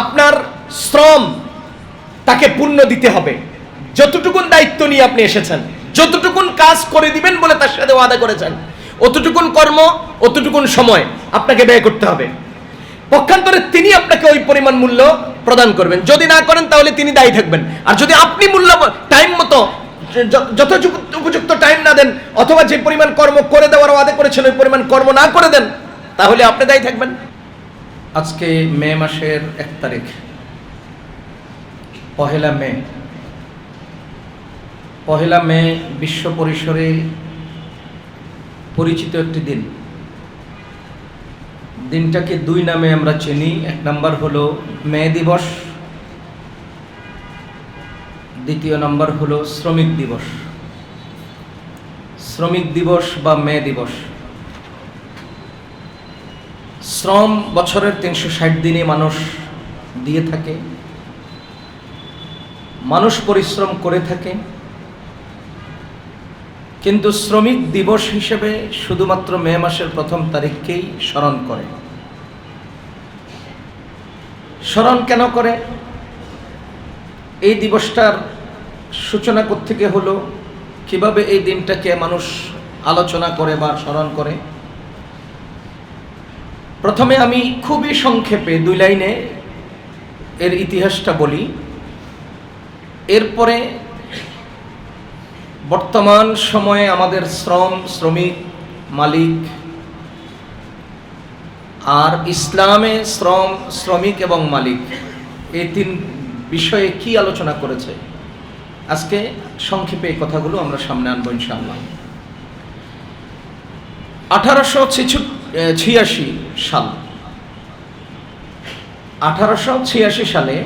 আপনার শ্রম তাকে পূর্ণ দিতে হবে। যতটুকুন দায়িত্ব নিয়ে আপনি এসেছেন, যতটুকুন কাজ করে দিবেন বলে তার সাথে ওয়াদা করেছেন, অতটুকুন কর্ম, অতটুকুন সময় আপনাকে ব্যয় করতে হবে। পক্ষান্তরে তিনি আপনাকে ওই পরিমাণ মূল্য প্রদান করবেন। যদি না করেন তাহলে তিনি দায়ী থাকবেন। আর যদি আপনি মূল্য টাইম মতো উপযুক্ত টাইম না দেন, অথবা যে পরিমাণ কর্ম করে দেওয়ার ওয়াদা করেছেন ওই পরিমাণ কর্ম না করে দেন, তাহলে আপনি দায়ী থাকবেন। আজকে মে মাসের 1 তারিখ, পহেলা মে। পহেলা মে বিশ্ব পরিসরে পরিচিত একটি দিন। দিনটাকে 2 নামে আমরা চিনি। 1 নাম্বার হলো মে দিবস, দ্বিতীয় নাম্বার হলো শ্রমিক দিবস। শ্রমিক দিবস বা মে দিবস। শ্রম বছরের 360 দিনে মানুষ দিয়ে থাকে, মানুষ পরিশ্রম করে থাকে, কিন্তু শ্রমিক দিবস হিসেবে শুধুমাত্র মে মাসের 1 তারিখকেই স্মরণ করে। স্মরণ কেন করে? এই দিবসটার সূচনা কোত্থেকে হলো, কিভাবে এই দিনটাকে মানুষ আলোচনা করে বা স্মরণ করে? প্রথমে আমি খুবই সংক্ষেপে 2 লাইনে এর ইতিহাসটা বলি, এরপরে বর্তমান সময়ে আমাদের শ্রমিক, মালিক আর ইসলামে শ্রমিক এবং মালিক, এই 3 বিষয়ে কি আলোচনা করেছে, আজকে সংক্ষেপে এই কথাগুলো আমরা সামনে আনবো ইনশাআল্লাহ। 1886 সাল, 1886 সালে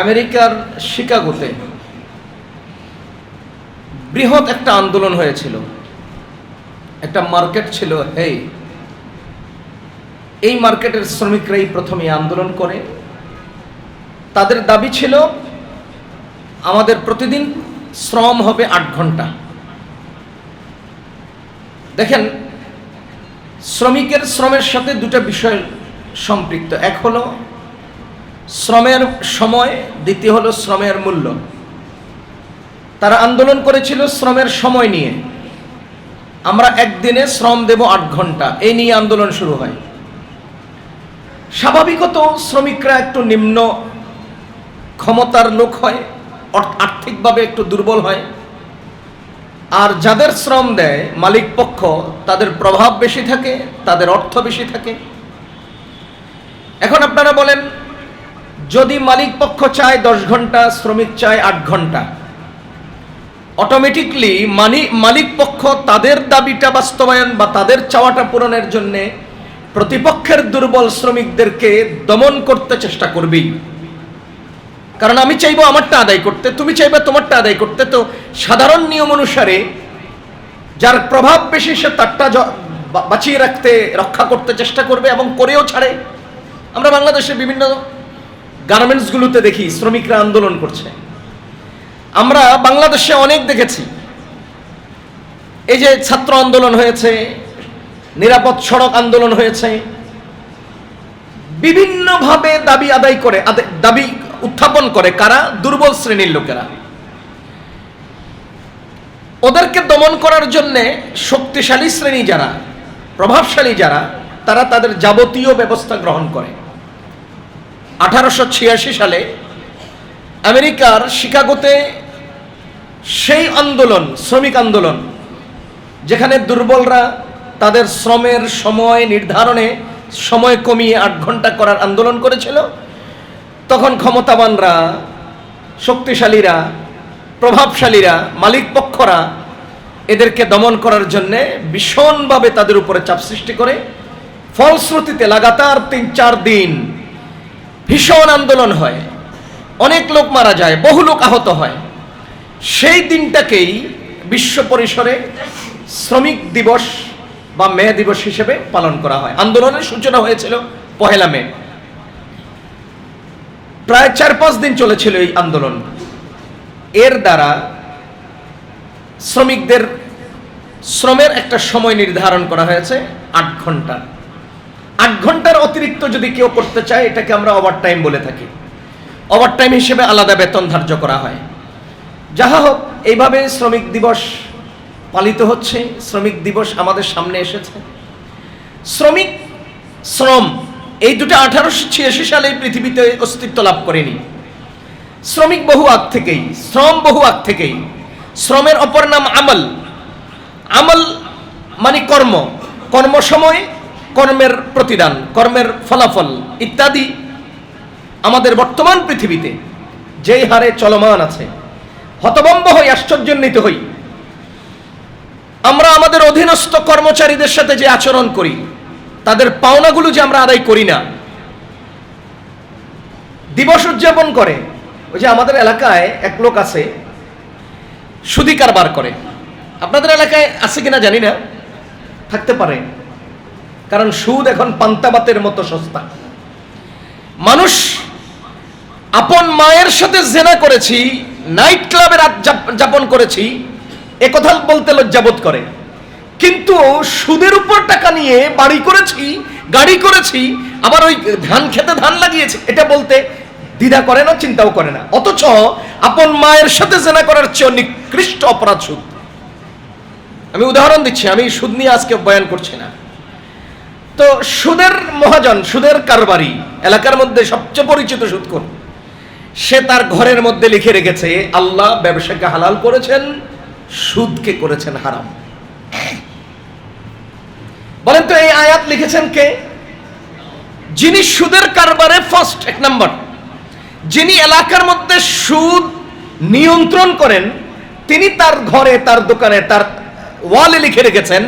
আমেরিকার শিকাগোতে বৃহৎ একটা আন্দোলন হয়েছিল। একটা মার্কেট ছিল, এই মার্কেটের শ্রমিকরাই প্রথমে আন্দোলন করে। তাদের দাবি ছিল আমাদের প্রতিদিন শ্রম হবে 8 ঘন্টা। দেখেন, শ্রমের সাথে 2টা বিষয় সম্পৃক্ত। এক হলো শ্রমের সময়, দ্বিতীয় হলো শ্রমের মূল্য। তারা আন্দোলন করেছিল শ্রমের সময় নিয়ে। আমরা একদিনে শ্রম দেব 8 ঘন্টা, এই নিয়ে আন্দোলন শুরু হয়। স্বাভাবিকত শ্রমিকরা একটু নিম্ন ক্ষমতার লোক হয়, আর্থিকভাবে একটু দুর্বল হয়, আর যাদের শ্রম দেয় মালিক পক্ষ, তাদের প্রভাব বেশি থাকে, তাদের অর্থ বেশি থাকে। এখন আপনারা বলেন, যদি মালিক পক্ষ চায় 10 ঘন্টা, শ্রমিক চায় 8 ঘন্টা, অটোমেটিকলি মালিক পক্ষ তাদের দাবিটা বাস্তবায়ন বা তাদের চাওয়াটা পূরণের জন্য প্রতিপক্ষের দুর্বল শ্রমিকদেরকে দমন করতে চেষ্টা করবেই। কারণ আমি চাইবো আমারটা আদায় করতে, তুমি চাইবে তোমারটা আদায় করতে। তো সাধারণ নিয়ম অনুসারে যার প্রভাব বেশি সে তারটা বাঁচিয়ে রাখতে, রক্ষা করতে চেষ্টা করবে এবং করেও ছাড়ে। আমরা বাংলাদেশের বিভিন্ন গার্মেন্টসগুলোতে দেখি শ্রমিকরা আন্দোলন করছে। আমরা বাংলাদেশে অনেক দেখেছি, এই যে ছাত্র আন্দোলন হয়েছে, নিরাপদ সড়ক আন্দোলন হয়েছে, বিভিন্নভাবে দাবি আদায় করে, দাবি উত্থাপন করে কারা? দুর্বল শ্রেণীর লোকেরা। ওদেরকে দমন করার জন্য শক্তিশালী শ্রেণী যারা, প্রভাবশালী যারা, তারা তাদের যাবতীয় ব্যবস্থা গ্রহণ করে। 1886 সালে আমেরিকার শিকাগোতে সেই আন্দোলন, শ্রমিক আন্দোলন, যেখানে দুর্বলরা তাদের শ্রমের সময় নির্ধারণে সময় কমিয়ে 8 ঘন্টা করার আন্দোলন করেছিল, তখন ক্ষমতাবানরা, শক্তিশালীরা, প্রভাবশালীরা, মালিক পক্ষরা এদেরকে দমন করার জন্যে ভীষণভাবে তাদের উপরে চাপ সৃষ্টি করে। ফলশ্রুতিতে লাগাতার 3-4 দিন ভীষণ আন্দোলন হয়, অনেক লোক মারা যায়, বহু লোক আহত হয়। সেই দিনটাকেই বিশ্ব পরিসরে শ্রমিক দিবস বা মে দিবস হিসেবে পালন করা হয়। আন্দোলনের সূচনা হয়েছিল 1 মে। প্রায় 4-5 দিন চলেছিল এই আন্দোলন। এর দ্বারা শ্রমিকদের শ্রমের একটা সময় নির্ধারণ করা হয়েছে 8 ঘন্টা। 8 ঘন্টার অতিরিক্ত যদি কেউ করতে চায়, এটাকে আমরা ওভারটাইম বলে থাকি। ওভারটাইম হিসেবে আলাদা বেতন ধার্য করা হয়। যাহা হোক, এইভাবে শ্রমিক দিবস পালিত হচ্ছে। শ্রমিক দিবস আমাদের সামনে এসেছে। শ্রমিক, শ্রম, এই দুটো 1886 সালে পৃথিবীতে অস্তিত্ব লাভ করেনি। শ্রমিক বহু আগ থেকেই, শ্রম বহু আগ থেকেই। শ্রমের অপর নাম আমল। আমল মানে কর্ম, কর্মসময়, কর্মের প্রতিদান, কর্মের ফলাফল ইত্যাদি আমাদের বর্তমান পৃথিবীতে যেই হারে চলমান আছে, হতভম্ব হই, আশ্চর্যান্বিত হই। আমরা আমাদের অধীনস্থ কর্মচারীদের সাথে যে আচরণ করি, তাদের পাওনাগুলো যে আমরা আদায় করি না। দিবস উদযাপন করে, ওই যে আমাদের এলাকায় এক লোক আছে, সুদি কারবার করে। আপনাদের এলাকায় আছে কিনা জানি না, থাকতে পারে, কারণ সুদ এখন পান্তাবাতের মতো সস্তা। মানুষ আপন মায়ের সাথে জেনা করেছি, নাইট ক্লাবে রাত যাপন করেছি, এ কথা বলতে লজ্জাবোধ করে। কিন্তু সুদের উপর টাকা নিয়ে বাড়ি করেছি, গাড়ি করেছি, আবার ওই ধান খেতে ধান লাগিয়েছি, এটা বলতে দ্বিধা করে না, চিন্তাও করে না। অথচ আপন মায়ের সাথে জেনা করার চেয়ে নিকৃষ্ট অপরাধ সুদ। আমি উদাহরণ দিচ্ছি, আমি সুদ নিয়ে আজকে বয়ান করছি না। তো সুদের মহাজন, সুদের কারবারি, এলাকার মধ্যে সবচেয়ে পরিচিত সুদখোর, সে তার ঘরের মধ্যে লিখে রেখেছে, আল্লাহ ব্যবসাকে হালাল করেছেন, সুদকে করেছেন হারাম। বলেন তো এই আয়াত লিখেছেন কে? যিনি সুদের কারবারে ফার্স্ট, 1 নম্বর, যিনি এলাকার মধ্যে সুদ নিয়ন্ত্রণ করেন, তিনি তার ঘরে, তার দোকানে, তার ওয়ালে লিখে রেখেছেন,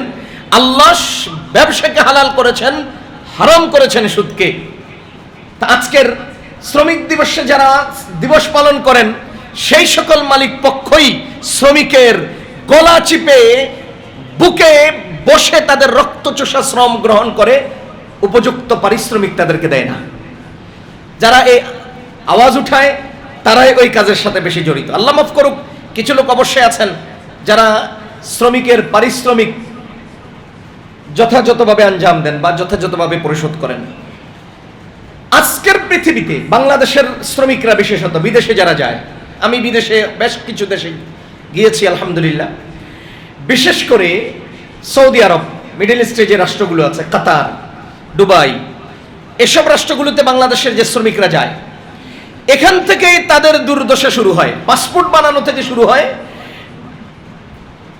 আল্লাহ ব্যবসাকে হালাল করেছেন, হারাম করেছেন সুদকে। তা আজকের শ্রমিক দিবসে যারা দিবস পালন করেন, সেই সকল মালিক পক্ষই শ্রমিকের গলা চিপে বুকে বসে তাদের রক্তচোষা শ্রম গ্রহণ করে, উপযুক্ত পারিশ্রমিক তাদেরকে দেয় না। যারা এই আওয়াজ উঠায়, তারাই ওই কাজের সাথে বেশি জড়িত। আল্লাহ মাফ করুক, কিছু লোক অবশ্যই আছেন যারা শ্রমিকের পারিশ্রমিক যথাযথভাবে আঞ্জাম দেন বা যথাযথভাবে পরিশোধ করেন। আজকের পৃথিবীতে বাংলাদেশের শ্রমিকরা, বিশেষত বিদেশে যারা যায়, আমি বিদেশে বেশ কিছু দেশে গিয়েছি আলহামদুলিল্লাহ, বিশেষ করে সৌদি আরব, মিডল ইস্টে যে রাষ্ট্রগুলো আছে, কাতার, দুবাই, এসব রাষ্ট্রগুলোতে বাংলাদেশের যে শ্রমিকরা যায়, এখান থেকেই তাদের দুর্দশা শুরু হয়। পাসপোর্ট বানানো থেকে শুরু হয়,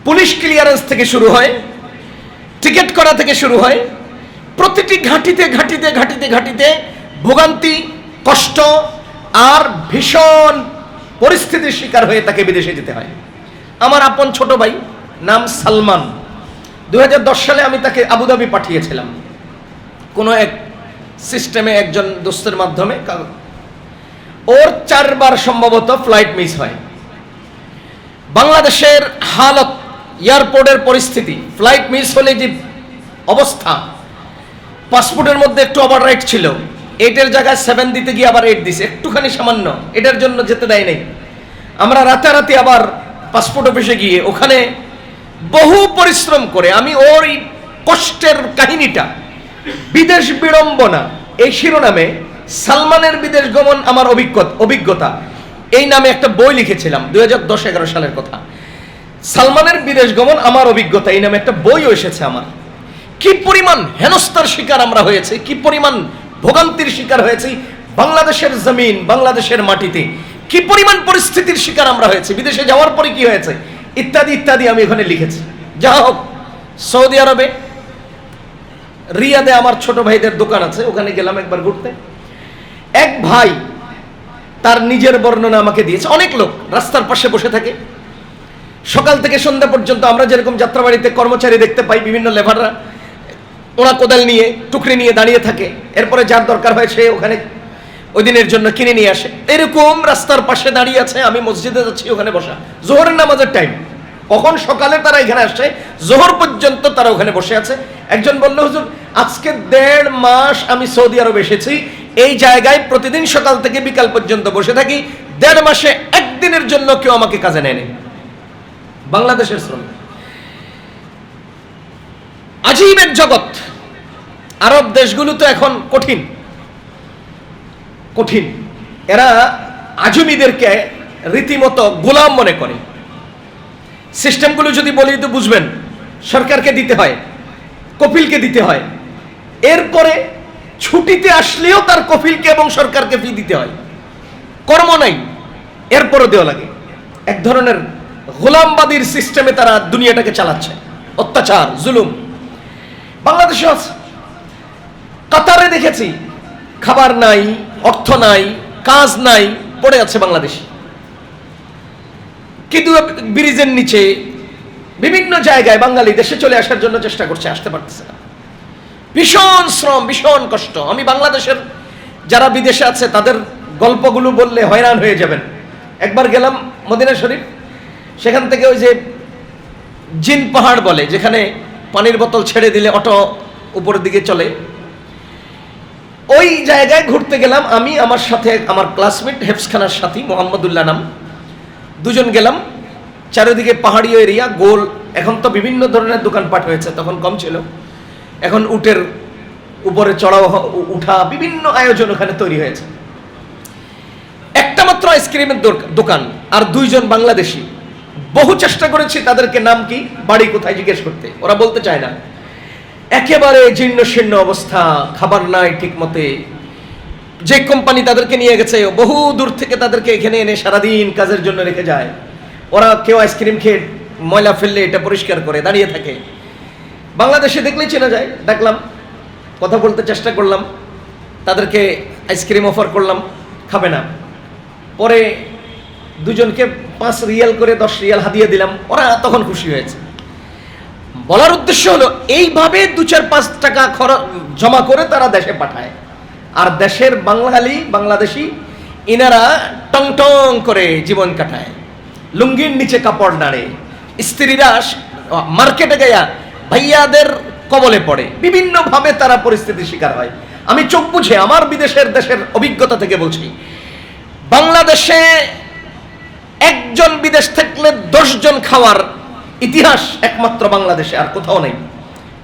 পুলিশ ক্লিয়ারেন্স থেকে শুরু হয়, টিকিট করা থেকে শুরু হয়, প্রতিটি ঘাঁটিতে ঘাঁটিতে ঘাঁটিতে ঘাঁটিতে ভোগান্তি, কষ্ট আর ভীষণ পরিস্থিতির শিকার হয়ে তাকে বিদেশে যেতে হয়। আমার আপন ছোট ভাই, নাম সালমান, 2010 সালে আমি তাকে আবুধাবি পাঠিয়েছিলাম কোনো এক সিস্টেমে, একজন দোস্তের মাধ্যমে। ওর 4 বার সম্ভবত ফ্লাইট মিস হয়। বাংলাদেশের হালত, এয়ারপোর্টের পরিস্থিতি, ফ্লাইট মিস হলে যে অবস্থা, পাসপোর্টের মধ্যে একটু ওভাররাইট ছিল, 8-এর জায়গায় 7 দিতে গিয়ে আবার 8 দিছে, একটুখানি সামান্য, এটার জন্য যেতে দেয় নাই। আমরা রাতারাতি আবার পাসপোর্ট অফিসে গিয়ে ওখানে বহু পরিশ্রম করে, আমি ওর এই কষ্টের কাহিনীটা, বিদেশ বিড়ম্বনা এই শিরোনামে সালমানের বিদেশ গমন আমার অভিজ্ঞতা এই নামে একটা বই লিখেছিলাম, 2010-11 সালের কথা। সালমানের বিদেশ গমন আমার অভিজ্ঞতা এই নামে একটা বইও এসেছে আমার। কি পরিমাণ হেনস্থার শিকার আমরা হয়েছি, কি পরিমাণ ভোগান্তির শিকার হয়েছি বাংলাদেশের জমিন, বাংলাদেশের মাটিতে, কি পরিমাণ পরিস্থিতির শিকার আমরা হয়েছি, বিদেশে যাওয়ার পরে কি হয়েছে, ইত্যাদি ইত্যাদি আমি ওখানে লিখেছি। যা হোক, সৌদি আরবে রিয়াদে আমার ছোট ভাইদের দোকান আছে, ওখানে গেলাম একবার ঘুরতে। এক ভাই তার নিজের বর্ণনা আমাকে দিয়েছে। অনেক লোক রাস্তার পাশে বসে থাকে, সকাল থেকে সন্ধ্যা পর্যন্ত। আমরা যেরকম যাত্রাবাড়িতে কর্মচারী দেখতে পাই, বিভিন্ন লেবাররা ওরা কোদাল নিয়ে, টুকরি নিয়ে দাঁড়িয়ে থাকে, এরপরে যার দরকার হয় সে ওখানে ওই দিনের জন্য কিনে নিয়ে আসে। এরকম রাস্তার পাশে দাঁড়িয়ে আছে। আমি মসজিদে যাচ্ছি, ওখানে বসা, জোহরের নামাজের টাইম, কখন সকালে তারা এখানে আসছে, জোহর পর্যন্ত তারা ওখানে বসে আছে। একজন বলল, হুজুর আজকে 1.5 মাস আমি সৌদি আরব এসেছি, এই জায়গায় প্রতিদিন সকাল থেকে বিকাল পর্যন্ত বসে থাকি, 1.5 মাসে একদিনের জন্য কেউ আমাকে কাজে নেয়নি। বাংলাদেশের শ্রমিক, আজীব এক জগৎ। আরব দেশগুলো তো এখন কঠিন কঠিন, এরা আজমিদেরকে রীতিমতো গোলাম মনে করে। সিস্টেমগুলো যদি বলি তো বুঝবেন, সরকারকে দিতে হয়, কপিলকে দিতে হয়, এরপরে ছুটিতে আসলেও তার কপিলকে এবং সরকারকে ফি দিতে হয়, কর্ম নাই এরপরও দেওয়া লাগে। এক ধরনের গোলামবাদীর সিস্টেমে তারা দুনিয়াটাকে চালাচ্ছে, অত্যাচার জুলুম। বাংলাদেশে আছে, কাতারে দেখেছি খাবার নাই, অর্থ নাই, কাজ নাই, পড়ে আছে বাংলাদেশ। কিন্তু ব্রিজের নিচে বিভিন্ন জায়গায় বাঙালি দেশে চলে আসার জন্য চেষ্টা করছে, আসতে পারতেছে না। ভীষণ শ্রম, ভীষণ কষ্ট। আমি বাংলাদেশের যারা বিদেশে আছে তাদের গল্পগুলো বললে হয়রান হয়ে যাবেন। একবার গেলাম মদিনা শরীফ, সেখান থেকে ওই যে জিন পাহাড় বলে, যেখানে পানির বোতল ছেড়ে দিলে অটো উপরের দিকে চলে, ওই জায়গায় ঘুরতে গেলাম আমি, আমার সাথে আমার ক্লাসমেট হেফসখানার সাথী মোহাম্মদুল্লাহ নাম, দুজন গেলাম। চারিদিকে পাহাড়ি এরিয়া, গোল। এখন তো বিভিন্ন ধরনের দোকানপাট হয়েছে, তখন কম ছিল। এখন উটের উপরে চড়াও উঠা, বিভিন্ন আয়োজন ওখানে তৈরি হয়েছে। একটা মাত্র আইসক্রিমের দোকান, আর দুইজন বাংলাদেশি। বহু চেষ্টা করেছি তাদেরকে নাম কি, বাড়ি কোথায় জিজ্ঞেস করতে, ওরা বলতে চায় না। একেবারে জীর্ণ শীর্ণ অবস্থা, খাবার নাই ঠিক মতে। যে কোম্পানি তাদেরকে নিয়ে গেছে বহু দূর থেকে তাদেরকে এখানে এনে সারাদিন কাজের জন্য রেখে যায়। ওরা কেউ আইসক্রিম খেয়ে ময়লা ফেললে এটা পরিষ্কার করে দাঁড়িয়ে থাকে। বাংলাদেশে দেখলেই চেনা যায়। দেখলাম, কথা বলতে চেষ্টা করলাম, তাদেরকে আইসক্রিম অফার করলাম, খাবে না। পরে দুজনকে 5 রিয়াল করে 10 রিয়াল হাদিয়ে দিলাম, ওরা তখন খুশি হয়েছে। বলার উদ্দেশ্য হলো এইভাবে 2-4-5 টাকা খরচ জমা করে তারা দেশে পাঠায়, আর দেশের বাংলাদেশি ইনারা টং টং করে জীবন কাটায়, লুঙ্গির নিচে কাপড় নাড়ে, স্ত্রীরা মার্কেটে গিয়া ভাইয়াদের কবলে পড়ে, বিভিন্ন ভাবে তারা পরিস্থিতির শিকার হয়। আমি চোখ বুঝে আমার দেশের অভিজ্ঞতা থেকে বলছি, বাংলাদেশে একজন বিদেশ থাকলে 10 জন খাওয়ার ইতিহাস একমাত্র বাংলাদেশে, আর কোথাও নেই।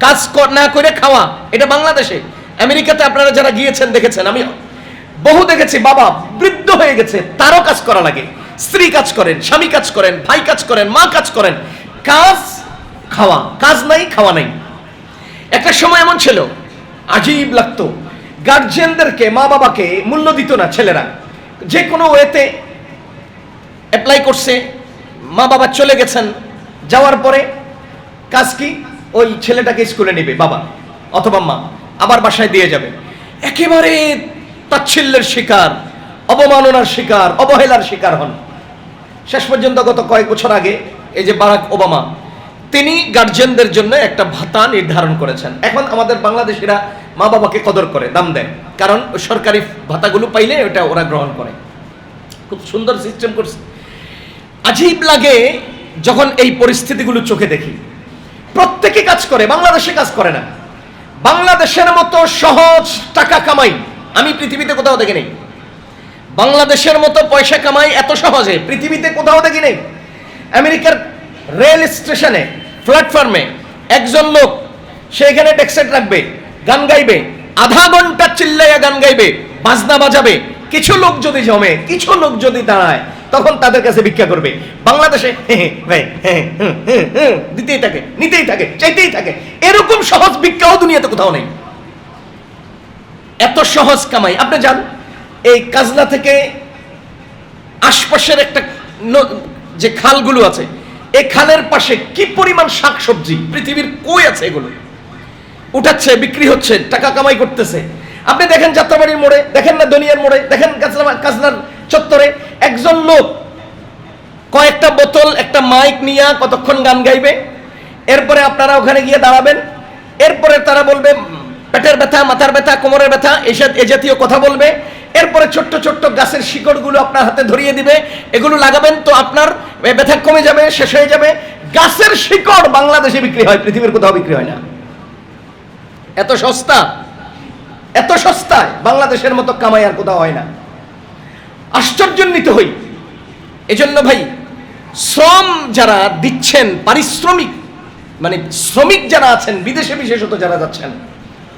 কাজ না করে খাওয়া, এটা বাংলাদেশে। আমেরিকাতে আপনারা যারা গিয়েছেন দেখেছেন, আমি বহু দেখেছি, বাবা বৃদ্ধ হয়ে গেছে, তারও কাজ করা লাগে। স্ত্রী কাজ করেন, স্বামী কাজ করেন, ভাই কাজ করেন, মা কাজ করেন, কাজ খাওয়া, কাজ নাই খাওয়া নাই। একটা সময় এমন ছিল, আজীব লাগতো, গার্জিয়ানদেরকে, মা বাবাকে মূল্য দিত না ছেলেরা। যে কোনো ওয়েতে অ্যাপ্লাই করছে, মা বাবা চলে গেছেন, যাওয়ার পরে কাজ কি, ওই ছেলেটাকে স্কুলে নেবে বাবা অথবা মা, আবার বাসায় দিয়ে যাবে। একেবারে তাচ্ছিল্যের শিকার, অবমাননার শিকার, অবহেলার শিকার হন। শেষ পর্যন্ত গত কয়েক বছর আগে এই যে বারাক ওবামা, তিনি গার্জিয়ানদের জন্য একটা ভাতা নির্ধারণ করেছেন। এখন আমাদের বাংলাদেশিরা মা বাবাকে কদর করে, দাম দেয়, কারণ সরকারি ভাতাগুলো পাইলে ওটা ওরা গ্রহণ করে। খুব সুন্দর সিস্টেম করছে। আজীব লাগে যখন এই পরিস্থিতিগুলো চোখে দেখি। প্রত্যেকে কাজ করে, বাংলাদেশে কাজ করে না। বাংলাদেশের মতো সহজ টাকা কামাই আমি পৃথিবীতে কোথাও দেখি নেই। বাংলাদেশের মতো পয়সা কামাই এত সহজে পৃথিবীতে কোথাও দেখি নেই। আমেরিকার রেল স্টেশনে, প্ল্যাটফর্মে একজন লোক, সে এখানে ডেস্ক রাখবে, গান গাইবে, আধা ঘন্টা চিল্লাইয়া গান গাইবে, বাজনা বাজাবে। কিছু লোক যদি জমে, কিছু লোক যদি দাঁড়ায়, তখন তাদের কাছে ভিক্ষা করবে। বাংলাদেশে দিতেই থাকে, নিতেই থাকে, চাইতেই থাকে। এরকম সহজ ভিক্ষাও দুনিয়াতে কোথাও নেই। এত সহজ কামাই। আপনি যান এই কাজলা থেকে আশপাশের একটা যে খালগুলো আছে, এই খালের পাশে কি পরিমাণ শাকসবজি, পৃথিবীর কই আছে, এগুলো উঠাচ্ছে, বিক্রি হচ্ছে, টাকা কামাই করতেছে। আপনি দেখেন যাত্রাবাড়ির মোড়ে, দেখেন না দনিয়ার মোড়ে, দেখেন কাজলার চত্বরে একজন লোক কয়েকটা বোতল, একটা মাইক নিয়ে কতক্ষণ গান গাইবে। এরপরে আপনারা ওখানে গিয়ে দাঁড়াবেন। এরপরে তারা বলবে পেটের ব্যথা, মাথার ব্যথা, কোমরের ব্যথা, এই জাতীয় কথা বলবে। এরপরে ছোট্ট ছোট্ট গাছের শিকড়গুলো আপনার হাতে ধরিয়ে দিবে, এগুলো লাগাবেন তো আপনার ব্যথা কমে যাবে, শেষ হয়ে যাবে। গাছের শিকড় বাংলাদেশে বিক্রি হয়, পৃথিবীর কোথাও বিক্রি হয় না। এত সস্তা, এত সস্তায় বাংলাদেশের মতো কামাই আর কোথাও হয় না। আশ্চর্যান্বিত হই। এজন্য ভাই, শ্রম যারা দিচ্ছেন, পারিশ্রমিক মানে শ্রমিক যারা আছেন, বিদেশে বিশেষত যারা যাচ্ছেন,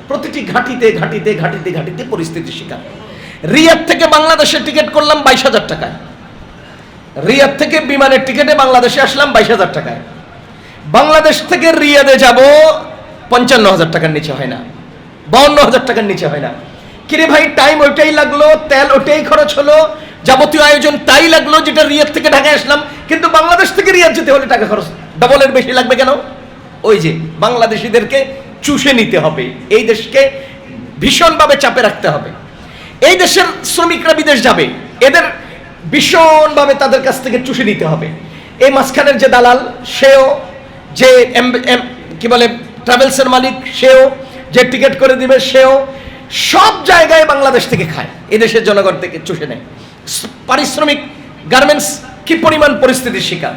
প্রতিটি ঘাটিতে ঘাটিতে ঘাটিতে ঘাটিতে পরিস্থিতির শিকার। রিয়াদ থেকে বাংলাদেশের টিকিট করলাম 22,000 টাকায়, রিয়াদ থেকে বিমানের টিকিটে বাংলাদেশে আসলাম 22,000 টাকায়। বাংলাদেশ থেকে রিয়াদে যাব 55,000 টাকার নিচে হয় না, 52,000 টাকার নিচে হয় না। কিরে ভাই, টাইম ওইটাই লাগলো, তেল ওইটাই খরচ হলো, যাবতীয় আয়োজন তাই লাগলো যেটা রিয়াদ থেকে ঢাকায় আসলাম, কিন্তু বাংলাদেশ থেকে রিয়াদ যেতে হলে টাকা খরচ ডবলের বেশি লাগবে কেন? ওই যে বাংলাদেশিদেরকে চুষে নিতে হবে, এই দেশকে ভীষণভাবে চাপে রাখতে হবে। এই দেশের শ্রমিকরা বিদেশ যাবে, এদের ভীষণভাবে তাদের কাছ থেকে চুষে নিতে হবে। এই মাঝখানের যে দালাল সেও, যে কি বলে ট্রাভেলসের মালিক সেও, যে টিকিট করে দিবে সেও, সব জায়গায় বাংলাদেশ থেকে খায়, এদেশের জনগণ থেকে চুষে নেয়। পারিশ্রমিক গার্মেন্টস কি পরিমাণ পরিস্থিতির শিকার,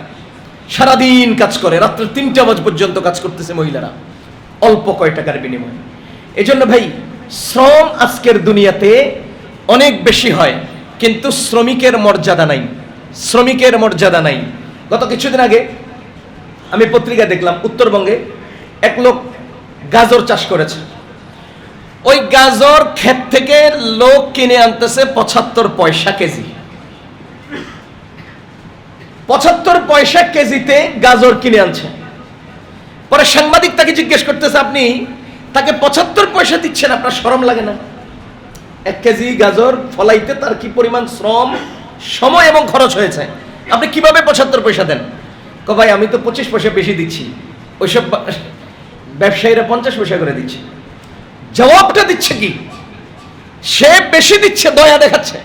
সারাদিন কাজ করে, রাত্রে 3টা বাজে পর্যন্ত কাজ করতেছে মহিলারা অল্প কয় টাকার বিনিময়ে। এই জন্য ভাই, শ্রম আজকের দুনিয়াতে অনেক বেশি হয়, কিন্তু শ্রমিকের মর্যাদা নাই, শ্রমিকের মর্যাদা নাই। গত কিছুদিন আগে আমি পত্রিকা দেখলাম, উত্তরবঙ্গে এক লোক গাজর চাষ করেছে। ওই গাজর ক্ষেত থেকে লোক কিনে আনতেছে 75 পয়সা কেজি, 75 পয়সা কেজিতে গাজর কিনে আনছে। পরে সাংবাদিক তাকে জিজ্ঞেস করতেছে, আপনি তাকে 75 পয়সা দিচ্ছেন, আপনার শরম লাগে না? 1 কেজি গাজর ফলাইতে তার কি পরিমাণ শ্রম, সময় এবং খরচ হয়েছে, আপনি কিভাবে 75 পয়সা দেন? ভাই, আমি তো 25 পয়সা বেশি দিচ্ছি, ওইসব ব্যবসায়ীরা 50 পয়সা করে দিচ্ছে। জবাবটা দিচ্ছে কি? সে বেশি দিচ্ছে, দয়া দেখাচ্ছে,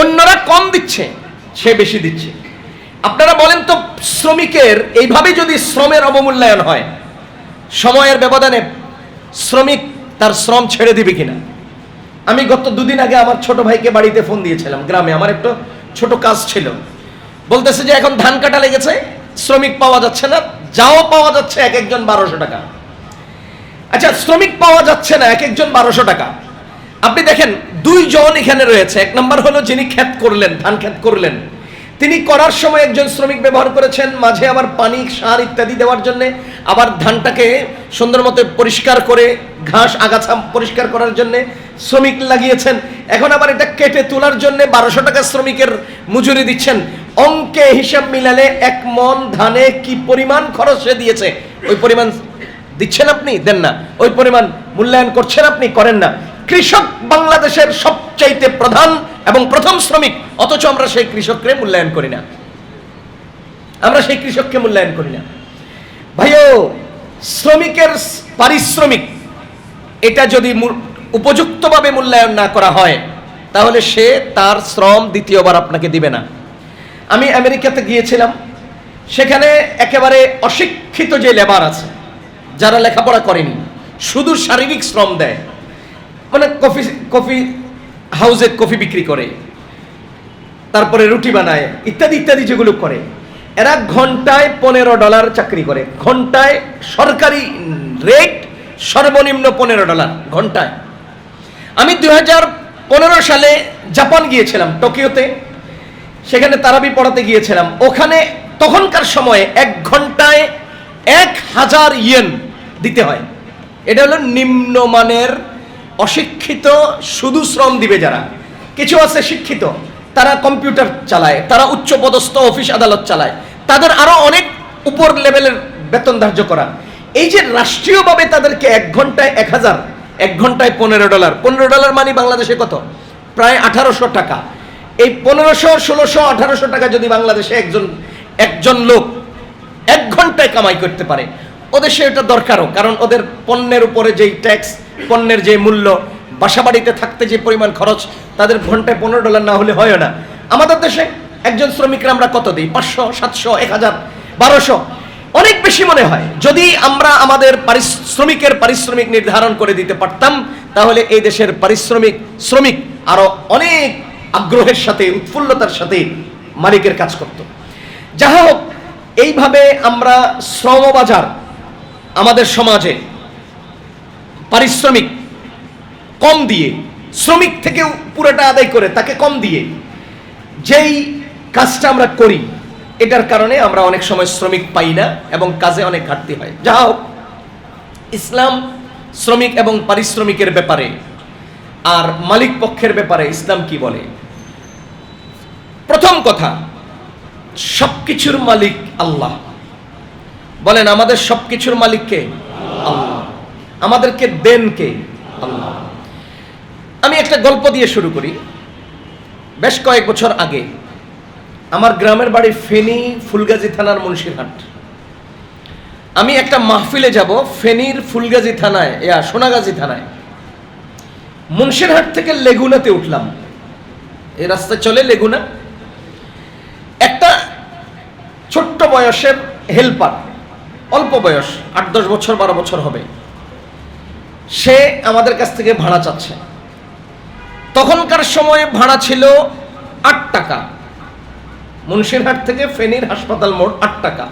অন্যরা কম দিচ্ছে, সে বেশি দিচ্ছে। আপনারা বলেন তো, শ্রমিকের এইভাবে যদি শ্রমের অবমূল্যায়ন হয়, সময়ের ব্যবধানে শ্রমিক তার শ্রম ছেড়ে দিবে কিনা? আমি গত 2 দিন আগে আমার ছোট ভাইকে বাড়িতে ফোন দিয়েছিলাম, গ্রামে আমার একটা ছোট কাজ ছিল। বলতেছে যে এখন ধান কাটা লেগেছে, শ্রমিক পাওয়া যাচ্ছে না, যাও পাওয়া যাচ্ছে এক একজন 1200 টাকা। আচ্ছা, শ্রমিক পাওয়া যাচ্ছে না, এক একজন 1200 টাকা। আপনি দেখেন 2 জন এখানে রয়েছে। 1 নম্বর হলো যিনি ক্ষেত করলেন, ধান ক্ষেত করলেন, তিনি করার সময় একজন শ্রমিক ব্যবহার করেছেন, মাঝে আবার পানি, সার ইত্যাদি দেওয়ার জন্য, আবার ধানটাকে সুন্দর মতো পরিষ্কার করে ঘাস আগাছা পরিষ্কার করার জন্য শ্রমিক লাগিয়েছেন। এখন আবার এটা কেটে তোলার জন্য 1200 টাকা শ্রমিকের মজুরি দিচ্ছেন। অঙ্কে হিসাব মিলালে 1 মণ ধানে কি পরিমাণ খরচ সে দিয়েছে, ওই পরিমাণ দিচ্ছেন আপনি? দেন না। ওই পরিমাণ মূল্যায়ন করছেন আপনি? করেন না। কৃষক বাংলাদেশের সবচাইতে প্রধান এবং প্রথম শ্রমিক, অথচ আমরা সেই কৃষককে মূল্যায়ন করি না, আমরা সেই কৃষককে মূল্যায়ন করি না। ভাইও, শ্রমিকের পারিশ্রমিক এটা যদি উপযুক্তভাবে মূল্যায়ন না করা হয়, তাহলে সে তার শ্রম দ্বিতীয়বার আপনাকে দিবে না। আমি আমেরিকাতে গিয়েছিলাম, সেখানে একেবারে অশিক্ষিত যে লেবার আছে, যারা লেখাপড়া করেনি, শুধু শারীরিক শ্রম দেয়, মানে কফি হাউসে কফি বিক্রি করে, তারপরে রুটি বানায়, ইত্যাদি ইত্যাদি যেগুলো করে, এরা ঘন্টায় $15 চাকরি করে। ঘন্টায় সরকারি রেট সর্বনিম্ন $15 ঘন্টায়। আমি 2015 সালে জাপান গিয়েছিলাম, টোকিওতে, সেখানে তারাবি পড়াতে গিয়েছিলাম। ওখানে তখনকার সময়ে 1 ঘন্টায় 1000 ইয়েন দিতে হয়। এটা হলো নিম্নমানের অশিক্ষিত শুধু শ্রম দিবে যারা। কিছু আছে শিক্ষিত, তারা কম্পিউটার চালায়, তারা উচ্চপদস্থ অফিস আদালত চালায়, তাদের আরো অনেক উপর লেভেলের বেতন ধার্য করা। এই যে রাষ্ট্রীয়ভাবে তাদেরকে 1 ঘন্টায় 1000, 1 ঘন্টায় $15, $15 মানে বাংলাদেশে কত? প্রায় 1800 টাকা। এই 1500, 1600, 1800 টাকা যদি বাংলাদেশে একজন লোক 1 ঘন্টায় কামাই করতে পারে, ওদের সেটা দরকারও, কারণ ওদের পণ্যের উপরে যেই ট্যাক্স, পণ্যের যে মূল্য, বাসা বাড়িতে থাকতে যে পরিমাণ খরচ, তাদের ঘন্টায় $15 না হলে হয় না। আমাদের দেশে একজন শ্রমিকরা আমরা কত দিই? 500, 700, 1000, 1200, অনেক বেশি মনে হয়। যদি আমরা আমাদের শ্রমিকের পারিশ্রমিক নির্ধারণ করে দিতে পারতাম, তাহলে এই দেশের শ্রমিক আরো অনেক আগ্রহের সাথে, উৎফুল্লতার সাথে মালিকের কাজ করত। যা হোক, এইভাবে আমরা শ্রমবাজার, আমাদের সমাজে পারিশ্রমিক কম দিয়ে, শ্রমিক থেকেও পুরোটা আদায় করে তাকে কম দিয়ে যেই কাজটা আমরা করি, এটার কারণে আমরা অনেক সময় শ্রমিক পাই না এবং কাজে অনেক ঘাটতি হয়। যা হোক, ইসলাম শ্রমিক এবং পারিশ্রমিকের ব্যাপারে আর মালিক পক্ষের ব্যাপারে ইসলাম কি বলে? প্রথম কথা, সবকিছুর মালিক আল্লাহ। বলেন, আমাদের সবকিছুর মালিক কে? আল্লাহ। আমাদেরকে দেন কে? আল্লাহ। আমি একটা গল্প দিয়ে শুরু করি। বেশ কয়েক বছর আগে আমার গ্রামের বাড়ি ফেনী, ফুলগাজী থানার মুন্সিরহাট। আমি একটা মাহফিলে যাব ফেনীর ফুলগাজী থানায়, সোনাগাজী থানায়। মুন্সিরহাট থেকে লেগুনাতে উঠলাম, এই রাস্তা চলে লেগুনা। একটা ছোট্ট বয়সের হেল্পার, অল্প বয়স, 8-10 বছর 12 বছর হবে, সে আমাদের কাছ থেকে ভাড়া চাচ্ছে। তখনকার সময়ে ভাড়া ছিল 8 টাকা। মুন্সিরহাট থেকে ফেনীর হাসপাতাল মোড় 8 টাকা।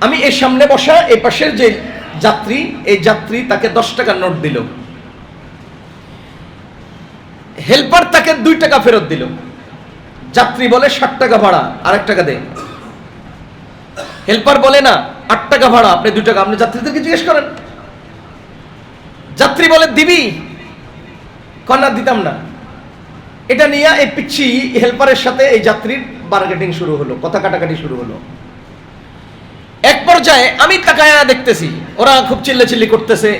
আমি এর সামনে বসা, এই পাশের যে যাত্রী, এই যাত্রী তাকে 10 টাকার নোট দিল। হেল্পার তাকে 2 টাকা ফেরত দিল। যাত্রী বলে 60 টাকা ভাড়া, আর 1 টাকা দে। হেল্পার বলে না, 8 টাকা ভাড়া, আপনি 2 টাকা। আপনি যাত্রীদেরকে জিজ্ঞেস করেন। যাত্রী বলে দিবি, কন্যা দিতাম না। এটা নিয়ে এই পিচ্ছি হেল্পারের সাথে এই যাত্রীর বার্গেটিং শুরু হলো, কথা কাটাকাটি শুরু হলো। এক পর্যায়ে আমি তাকায়া দেখতেছি ওরা খুব চিল্লাচিল্লি করতেছে।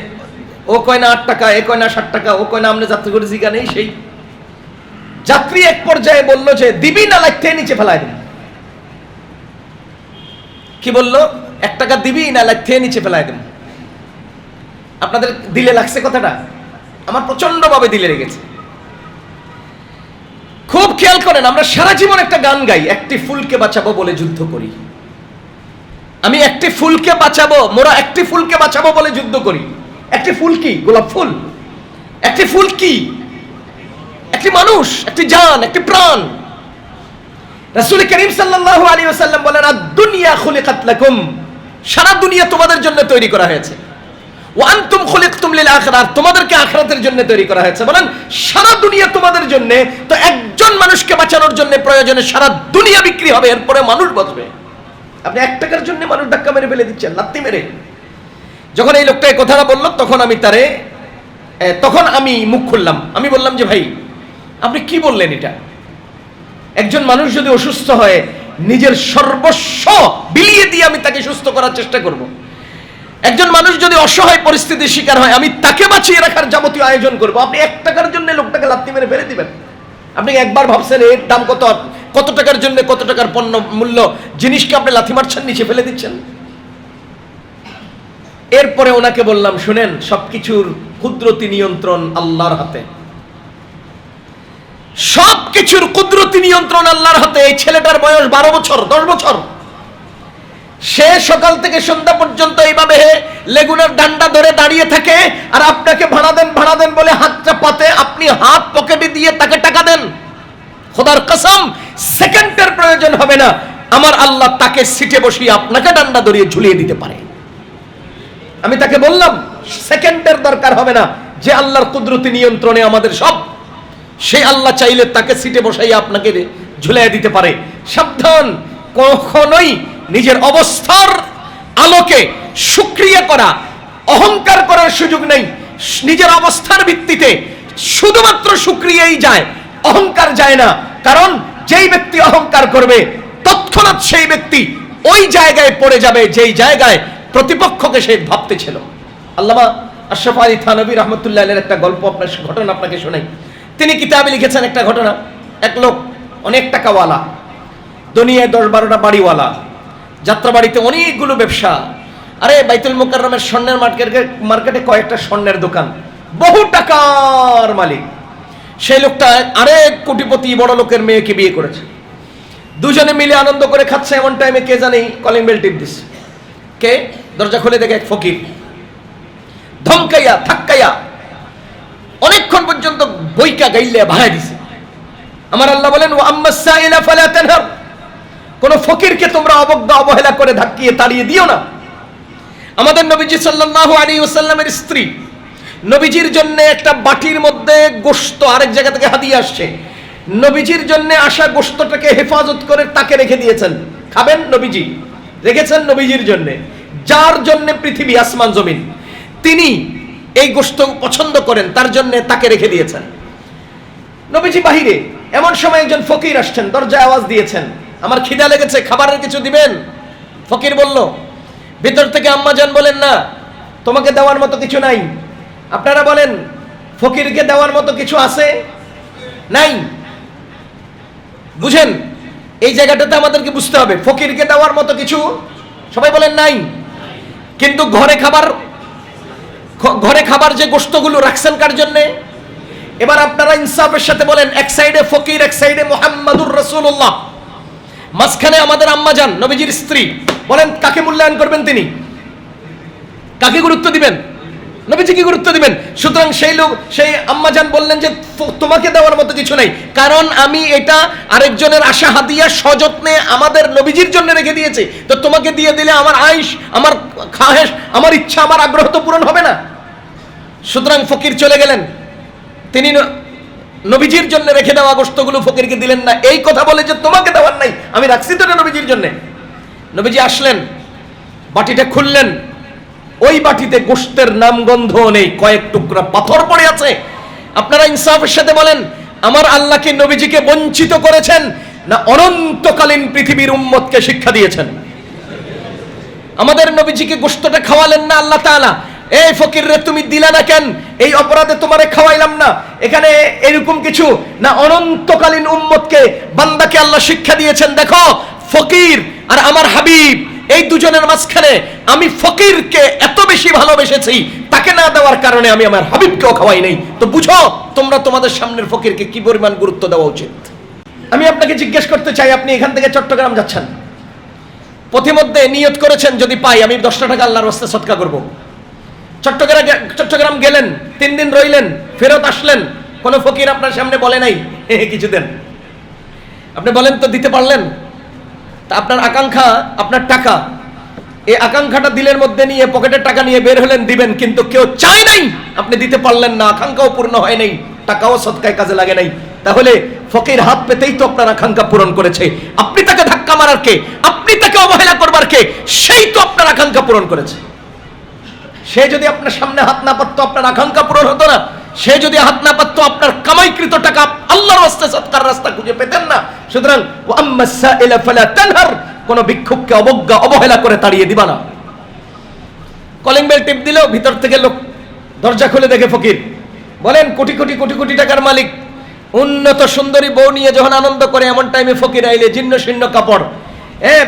ও কয় না 8 টাকা, এ কয় না 60 টাকা, ও কয় না আমরা যাত্রী করেছি কেন। সেই যাত্রী এক পর্যায়ে বলল যে দিবি না লাইতে নিচে ফেলায় দিন। কি বললো? 1 টাকা দিবি না লাইতে নিচে ফেলায় দিন। আপনাদের দিলে লাগছে কথাটা? আমার প্রচন্ড ভাবে দিলে লেগেছে। খুব খেয়াল করেন, আমরা সারা জীবন একটা গান গাই, একটি ফুলকে বাঁচাবো বলে যুদ্ধ করি। আমি একটি ফুলকে বাঁচাবো, মোরা একটি ফুলকে বাঁচাবো বলে যুদ্ধ করি। একটি ফুল কি? গোলাপ ফুল। একটি ফুল কি? একটি মানুষ, একটি জান, একটি প্রাণ। রাসূল করিম সাল্লাল্লাহু আলাইহি ওয়াসাল্লাম বলেন, আদ-দুনিয়া খুলিকাত লাকুম, সারা দুনিয়া তোমাদের জন্য তৈরি করা হয়েছে। ওয়া আনতুম খুলিকতুম লিল আখিরাহ, তোমাদেরকে আখিরাতের জন্য তৈরি করা হয়েছে। বলেন, সারা দুনিয়া তোমাদের জন্য, তো একজন মানুষকে বাঁচানোর জন্য প্রয়োজনে সারা দুনিয়া বিক্রি হবে, এরপরে মানুষ বাঁচবে। আপনি 1 টাকার জন্য মানুষ ধাক্কা মেরে ফেলে দিচ্ছেন, লাত্তি মেরে। যখন এই লোকটা এই কথাটা বলল, তখন আমি মুখ খুললাম। আমি বললাম যে ভাই, আপনি কি বললেন এটা? একজন মানুষ যদি অসুস্থ হয়, নিজের সর্বস্ব বিলিয়ে দিয়ে আমি তাকে সুস্থ করার চেষ্টা করব। একজন মানুষ যদি অসহায় পরিস্থিতির শিকার হয়, আমি তাকে বাঁচিয়ে রাখার যাবতীয় আয়োজন করব। আপনি 1 টাকার জন্য লোকটাকে লাত্তি মেরে ফেলে দিবেন? আপনি একবার ভাবছেন এর দাম কত? কত টাকার জন্য কত টাকার পণ্য মূল্য জিনিসকে আপনি লাথি মারছেন, নিচে ফেলে দিচ্ছেন। এরপরে ওনাকে বললাম, শুনেন, সবকিছুর কুদরতি নিয়ন্ত্রণ আল্লাহর হাতে। সবকিছুর কুদরতি নিয়ন্ত্রণ আল্লাহর হাতে। এই ছেলেটার বয়স 12 বছর 10 বছর। সে সকাল থেকে সন্ধ্যা পর্যন্ত এইভাবে লেগুনার ডান্ডা ধরে দাঁড়িয়ে থাকে, আর আপনাকে ভাড়া দেন বলে হাতটা পাতে, আপনি হাত পকেটে দিয়ে তাকে টাকা দেন। খোদার কসম, সেকেন্ডের প্রয়োজন হবে না, আমার আল্লাহ তাকে সিটে বসিয়ে আপনাকে ডান্ডা ধরিয়ে ঝুলিয়ে দিতে পারে। আমি তাকে বললাম, সেকেন্ডের দরকার হবে না, যে আল্লাহর কুদরতি নিয়ন্ত্রণে আমাদের সব, সেই আল্লাহ চাইলে তাকে সিটে বসাইয়া আপনাকে ঝুলিয়ে দিতে পারে। সাবধান, কখনোই নিজের অবস্থার আলোকে শুকরিয়া করা, অহংকার করার সুযোগ নেই। নিজের অবস্থার ভিত্তিতে শুধুমাত্র শুকরিয়াই যায়, অহংকার যায় না। কারণ যেই ব্যক্তি অহংকার করবে, তৎক্ষণাৎ সেই ব্যক্তি ওই জায়গায় পড়ে যাবে যেই জায়গায় প্রতিপক্ষকে সে ভাবতেছিল। আল্লামা আশরাফ আলী থানভী রহমতুল্লাহ আলাইহির একটা গল্প, ঘটনা আপনাকে শোনাই। তিনি কিতাবে লিখেছেন একটা ঘটনা। এক লোক অনেক টাকাওয়ালা, দুনিয়ায় 10-12টা বাড়িওয়ালা, যাত্রাবাড়িতে অনেকগুলো ব্যবসা। আরে বাইতুল মুকাররমের স্বর্ণের মার্কেটে কয়েকটা স্বর্ণের দোকান, বহু টাকার মালিক। সেই লোকটা আরেক কোটিপতি বড় লোকের মেয়েকে বিয়ে করেছে। দুজনে মিলে আনন্দ করে খাচ্ছে। এমন টাইমে কে জানি কলিং বেল টিপ দিচ্ছে। কে? দরজা খুলে দেখে এক ফকির। ধমকাইয়া ধাক্কাইয়া অনেকক্ষণ পর্যন্ত বইকা গাইলে ভাড়াই দিছে। আমার আল্লাহ বলেন, ওয়া আম্মাস সাইলা ফালা তানহার, কোন ফকিরকে তোমরা অবজ্ঞা অবহেলা করে ধাক্কিয়ে তাড়িয়ে দিও না। আমাদের নবীজি সাল্লাল্লাহু আলাইহি ওয়াসাল্লামের স্ত্রী, নবীজির জন্য একটা বাটির মধ্যে গোশত আরেক জায়গা থেকে হাদিয়া আসছে। নবীজির জন্য আসা গোশতটাকে হেফাজত করে তাকে রেখে দিয়েছেন। খাবেন নবীজি, রেখেছেন নবীজির জন্য। যার জন্য পৃথিবী আসমান জমিন, তিনি এই গোশত পছন্দ করেন, তার জন্য তাকে রেখে দিয়েছেন। নবীজি বাহিরে, এমন সময় একজন ফকির আসছেন, দরজায় আওয়াজ দিয়েছেন, আমার খিদা লেগেছে, খাবারের কিছু দিবেন? ফকির বলল, ভিতর থেকে আম্মাজান বলেন, না, তোমাকে দেওয়ার মতো কিছু নাই। আপনারা বলেন, ফকিরকে দেওয়ার মতো কিছু আছে? নাই। বুঝেন, এই জায়গাটাতে আমাদেরকে বুঝতে হবে, ফকিরকে দেওয়ার মতো কিছু, সবাই বলেন নাই। কিন্তু ঘরে খাবার যে গোশতগুলো রাখছেন কার জন্য? এবার আপনারা ইনসাফের সাথে বলেন, এক সাইডে ফকির, এক সাইডে মুহাম্মাদুর রাসূলুল্লাহ, মাঝখানে আমাদের আম্মাজান নবীজির স্ত্রী। বলেন কাকে মূল্যায়ন করবেন তিনি? কাকে গুরুত্ব দিবেন? নবীজিকে গুরুত্ব দিবেন। সুতরাং সেই আম্মাজান বললেন যে তোমাকে দেওয়ার মতো কিছু নাই, কারণ আমি এটা আরেকজনের আশা হাদিয়া সযত্নে আমাদের নবীজির জন্য রেখে দিয়েছি, তো তোমাকে দিয়ে দিলে আমার আয়েশ, আমার খাহেশ, আমার ইচ্ছা, আমার আগ্রহ তো পূরণ হবে না। সুতরাং ফকির চলে গেলেন, তিনি নবীজির জন্য রেখে দেওয়া গোশতগুলো ফকিরকে দিলেন না, এই কথা বলে যে তোমাকে দেওয়ার নাই, আমি রাখছি তো নবীজির জন্য। নবীজি আসলেন, বাটিটা খুললেন, ওই বাটিতে গোশতের নামগন্ধ নেই, কয়েক টুকরা পাথর পড়ে আছে। আপনারা ইনসাফের সাথে বলেন, আমার আল্লাহকে নবীজিকে বঞ্চিত করেছেন, না অনন্তকালীন পৃথিবীর উম্মতকে শিক্ষা দিয়েছেন? আমাদের নবীজিকে গোশতটা খাওয়ালেন না আল্লাহ তাআলা, এই ফকির রে তুমি দিলা না কেন, এই অপরাধে তোমারে খাওয়াইলাম না, এখানে এরকম কিছু না, অনন্তকালীন উম্মতকে, বান্দাকে আল্লাহ শিক্ষা দিয়েছেন, দেখো ফকির আর আমার হাবিব, এই দুজনের মাঝখানে আমি ফকিরকে এত বেশি ভালোবেসেছি, তাকে না দেওয়ার কারণে আমি আমার হাবিবকেও খাওয়াই নাই। তো বুঝো তোমরা তোমাদের সামনের ফকিরকে কি পরিমাণ গুরুত্ব দেওয়া উচিত। আমি আপনাকে জিজ্ঞেস করতে চাই, আপনি এখান থেকে চট্টগ্রাম যাচ্ছেন, পথিমধ্যে নিয়ত করেছেন যদি পাই আমি 10টা টাকা আল্লাহর রাস্তায় সদকা করব। চট্টগ্রাম গেলেন, 3 দিন রইলেন, ফেরত আসলেন, কোন ফকির আপনার সামনে বলে নাই কিছু দেন? আপনি বলেন তো দিতে পারলেন? তা আপনার আকাঙ্ক্ষা, আপনার টাকা, এই আকাঙ্ক্ষাটা দিলের মধ্যে নিয়ে পকেটের টাকা নিয়ে বের হলেন দিবেন, কিন্তু কেউ চায় নাই, আপনি দিতে পারলেন না, আকাঙ্ক্ষাও পূর্ণ হয় নাই, টাকাও সদকায় কাজে লাগে নাই। তাহলে ফকির হাত পেতেই তো আপনার আকাঙ্ক্ষা পূরণ করেছে। আপনি তাকে ধাক্কা মারার কে? আপনি তাকে অবহেলা করবার কে? সেই তো আপনার আকাঙ্ক্ষা পূরণ করেছে। সে যদি আপনার সামনে হাত না পাততো, আপনার আকাঙ্ক্ষা পূরণ হতো না। সে যদি হাত না পাততো, আপনার কামাইকৃত টাকা আল্লাহর রাস্তায় সদকার রাস্তা খুঁজে পেতেন না। সুতরাং ওয়া আম্মাস সাইলা ফালা তানহার, কোন ভিক্ষুককে অবহেলা করে তাড়িয়ে দিবা না। কলিং বেল টিপ দিল, ভিতর থেকে লোক দরজা খুলে দেখে ফকির। বলেন কোটি কোটি কোটি কোটি টাকার মালিক, উন্নত সুন্দরী বউ নিয়ে যখন আনন্দ করে, এমন টাইমে ফকির আইলে, জীর্ণ শীর্ণ কাপড়,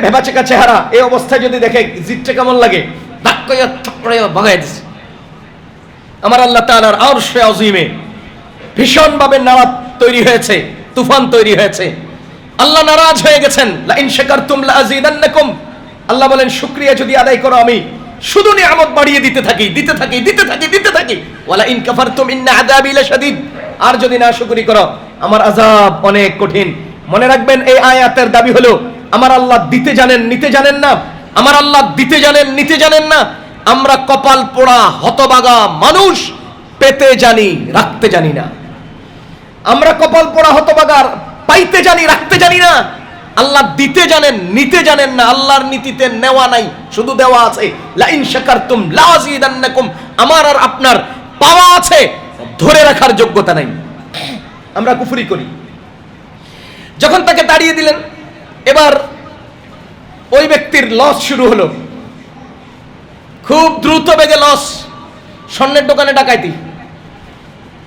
ভেবাচেকা চেহারা, এই অবস্থায় যদি দেখে জিতটা কেমন লাগে? আমার আল্লাহ তাআলার আরশে আযীমে ভীষণ ভাবে নারাজ তৈরি হয়েছে, তুফান তৈরি হয়েছে। আল্লাহ নারাজ হয়ে গেছেন। লা ইন শাকারতুম লা আযীদান্নাকুম, আল্লাহ বলেন শুকরিয়া যদি আদায় করো আমি শুধু নিয়ামত বাড়িয়ে দিতে থাকি, দিতে থাকি, দিতে থাকি, দিতে থাকি। ওয়ালা ইন কাফারতুম ইন্না আযাবি লাশাদীদ, আর যদি না শুকরি করো আমার আযাব অনেক কঠিন। মনে রাখবেন, এই আয়াতের দাবি হলো আমার আল্লাহ দিতে জানেন, নিতে জানেন না। আমার আল্লাহ দিতে জানেন, নিতে জানেন না। আমরা কপাল পোড়া হতবাগা মানুষ, পেতে জানি, রাখতে জানি না। আমরা কপাল পোড়া হতবাগার, পাইতে জানি, রাখতে জানি না। আল্লাহ দিতে জানেন, নিতে জানেন না। আল্লাহর নীতিতে নেওয়া নাই, শুধু দেওয়া আছে। লা ইন শাকারতুম লা আযীদান্নাকুম, আমার আর আপনার পাওয়া আছে, ধরে রাখার যোগ্যতা নাই। আমরা কুফরি করি। যখন তাকে তাড়িয়ে দিলেন, এবার ওই ব্যক্তির লস শুরু হলো, খুব দ্রুত বেগে লস। স্বর্ণের দোকানে ডাকাইতি,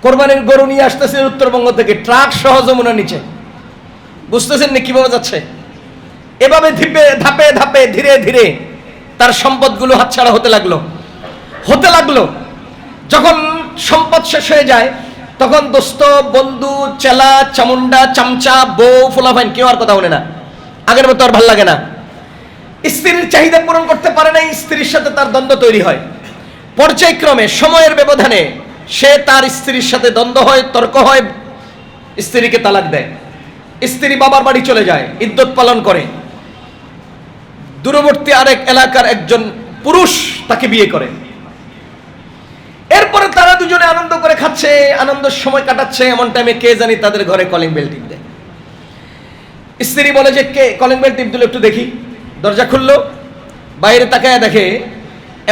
কোরবানির গরু নিয়ে আসতেছে উত্তরবঙ্গ থেকে, ট্রাক সহ যমুনা নিচে, বুঝতেছেন না কিভাবে যাচ্ছে। এভাবে ধাপে ধাপে ধীরে ধীরে তার সম্পদগুলো হাতছাড়া হতে লাগলো। যখন সম্পদ শেষ হয়ে যায়, তখন দোস্ত, বন্ধু, চেলা, চামুন্ডা, চামচা, বউ, ফুলাফাইন কেউ আর কথা বলে না। আগের মতো আর ভাল লাগে না। স্ত্রীর চাহিদা পূরণ করতে পারে না, স্ত্রীর সাথে তার দ্বন্দ্ব তৈরি হয়। পর্যায়ক্রমে সময়ের ব্যবধানে সে তার স্ত্রীর সাথে দ্বন্দ্ব হয়, তর্ক হয়, স্ত্রীকে তালাক দেয়। স্ত্রী বাবার বাড়ি চলে যায়, ইদ্যত পালন করে। দূরবর্তী আরেক এলাকার একজন পুরুষ তাকে বিয়ে করে। এরপরে তারা দুজনে আনন্দ করে খাচ্ছে, আনন্দের সময় কাটাচ্ছে। এমন টাইমে কে জানি তাদের ঘরে কলিং বেল টিপ দেয়। স্ত্রী বলে যে কে কলিং বেল টিপ দিল, একটু দেখি। দরজা খুললো, বাইরে তাকায় দেখে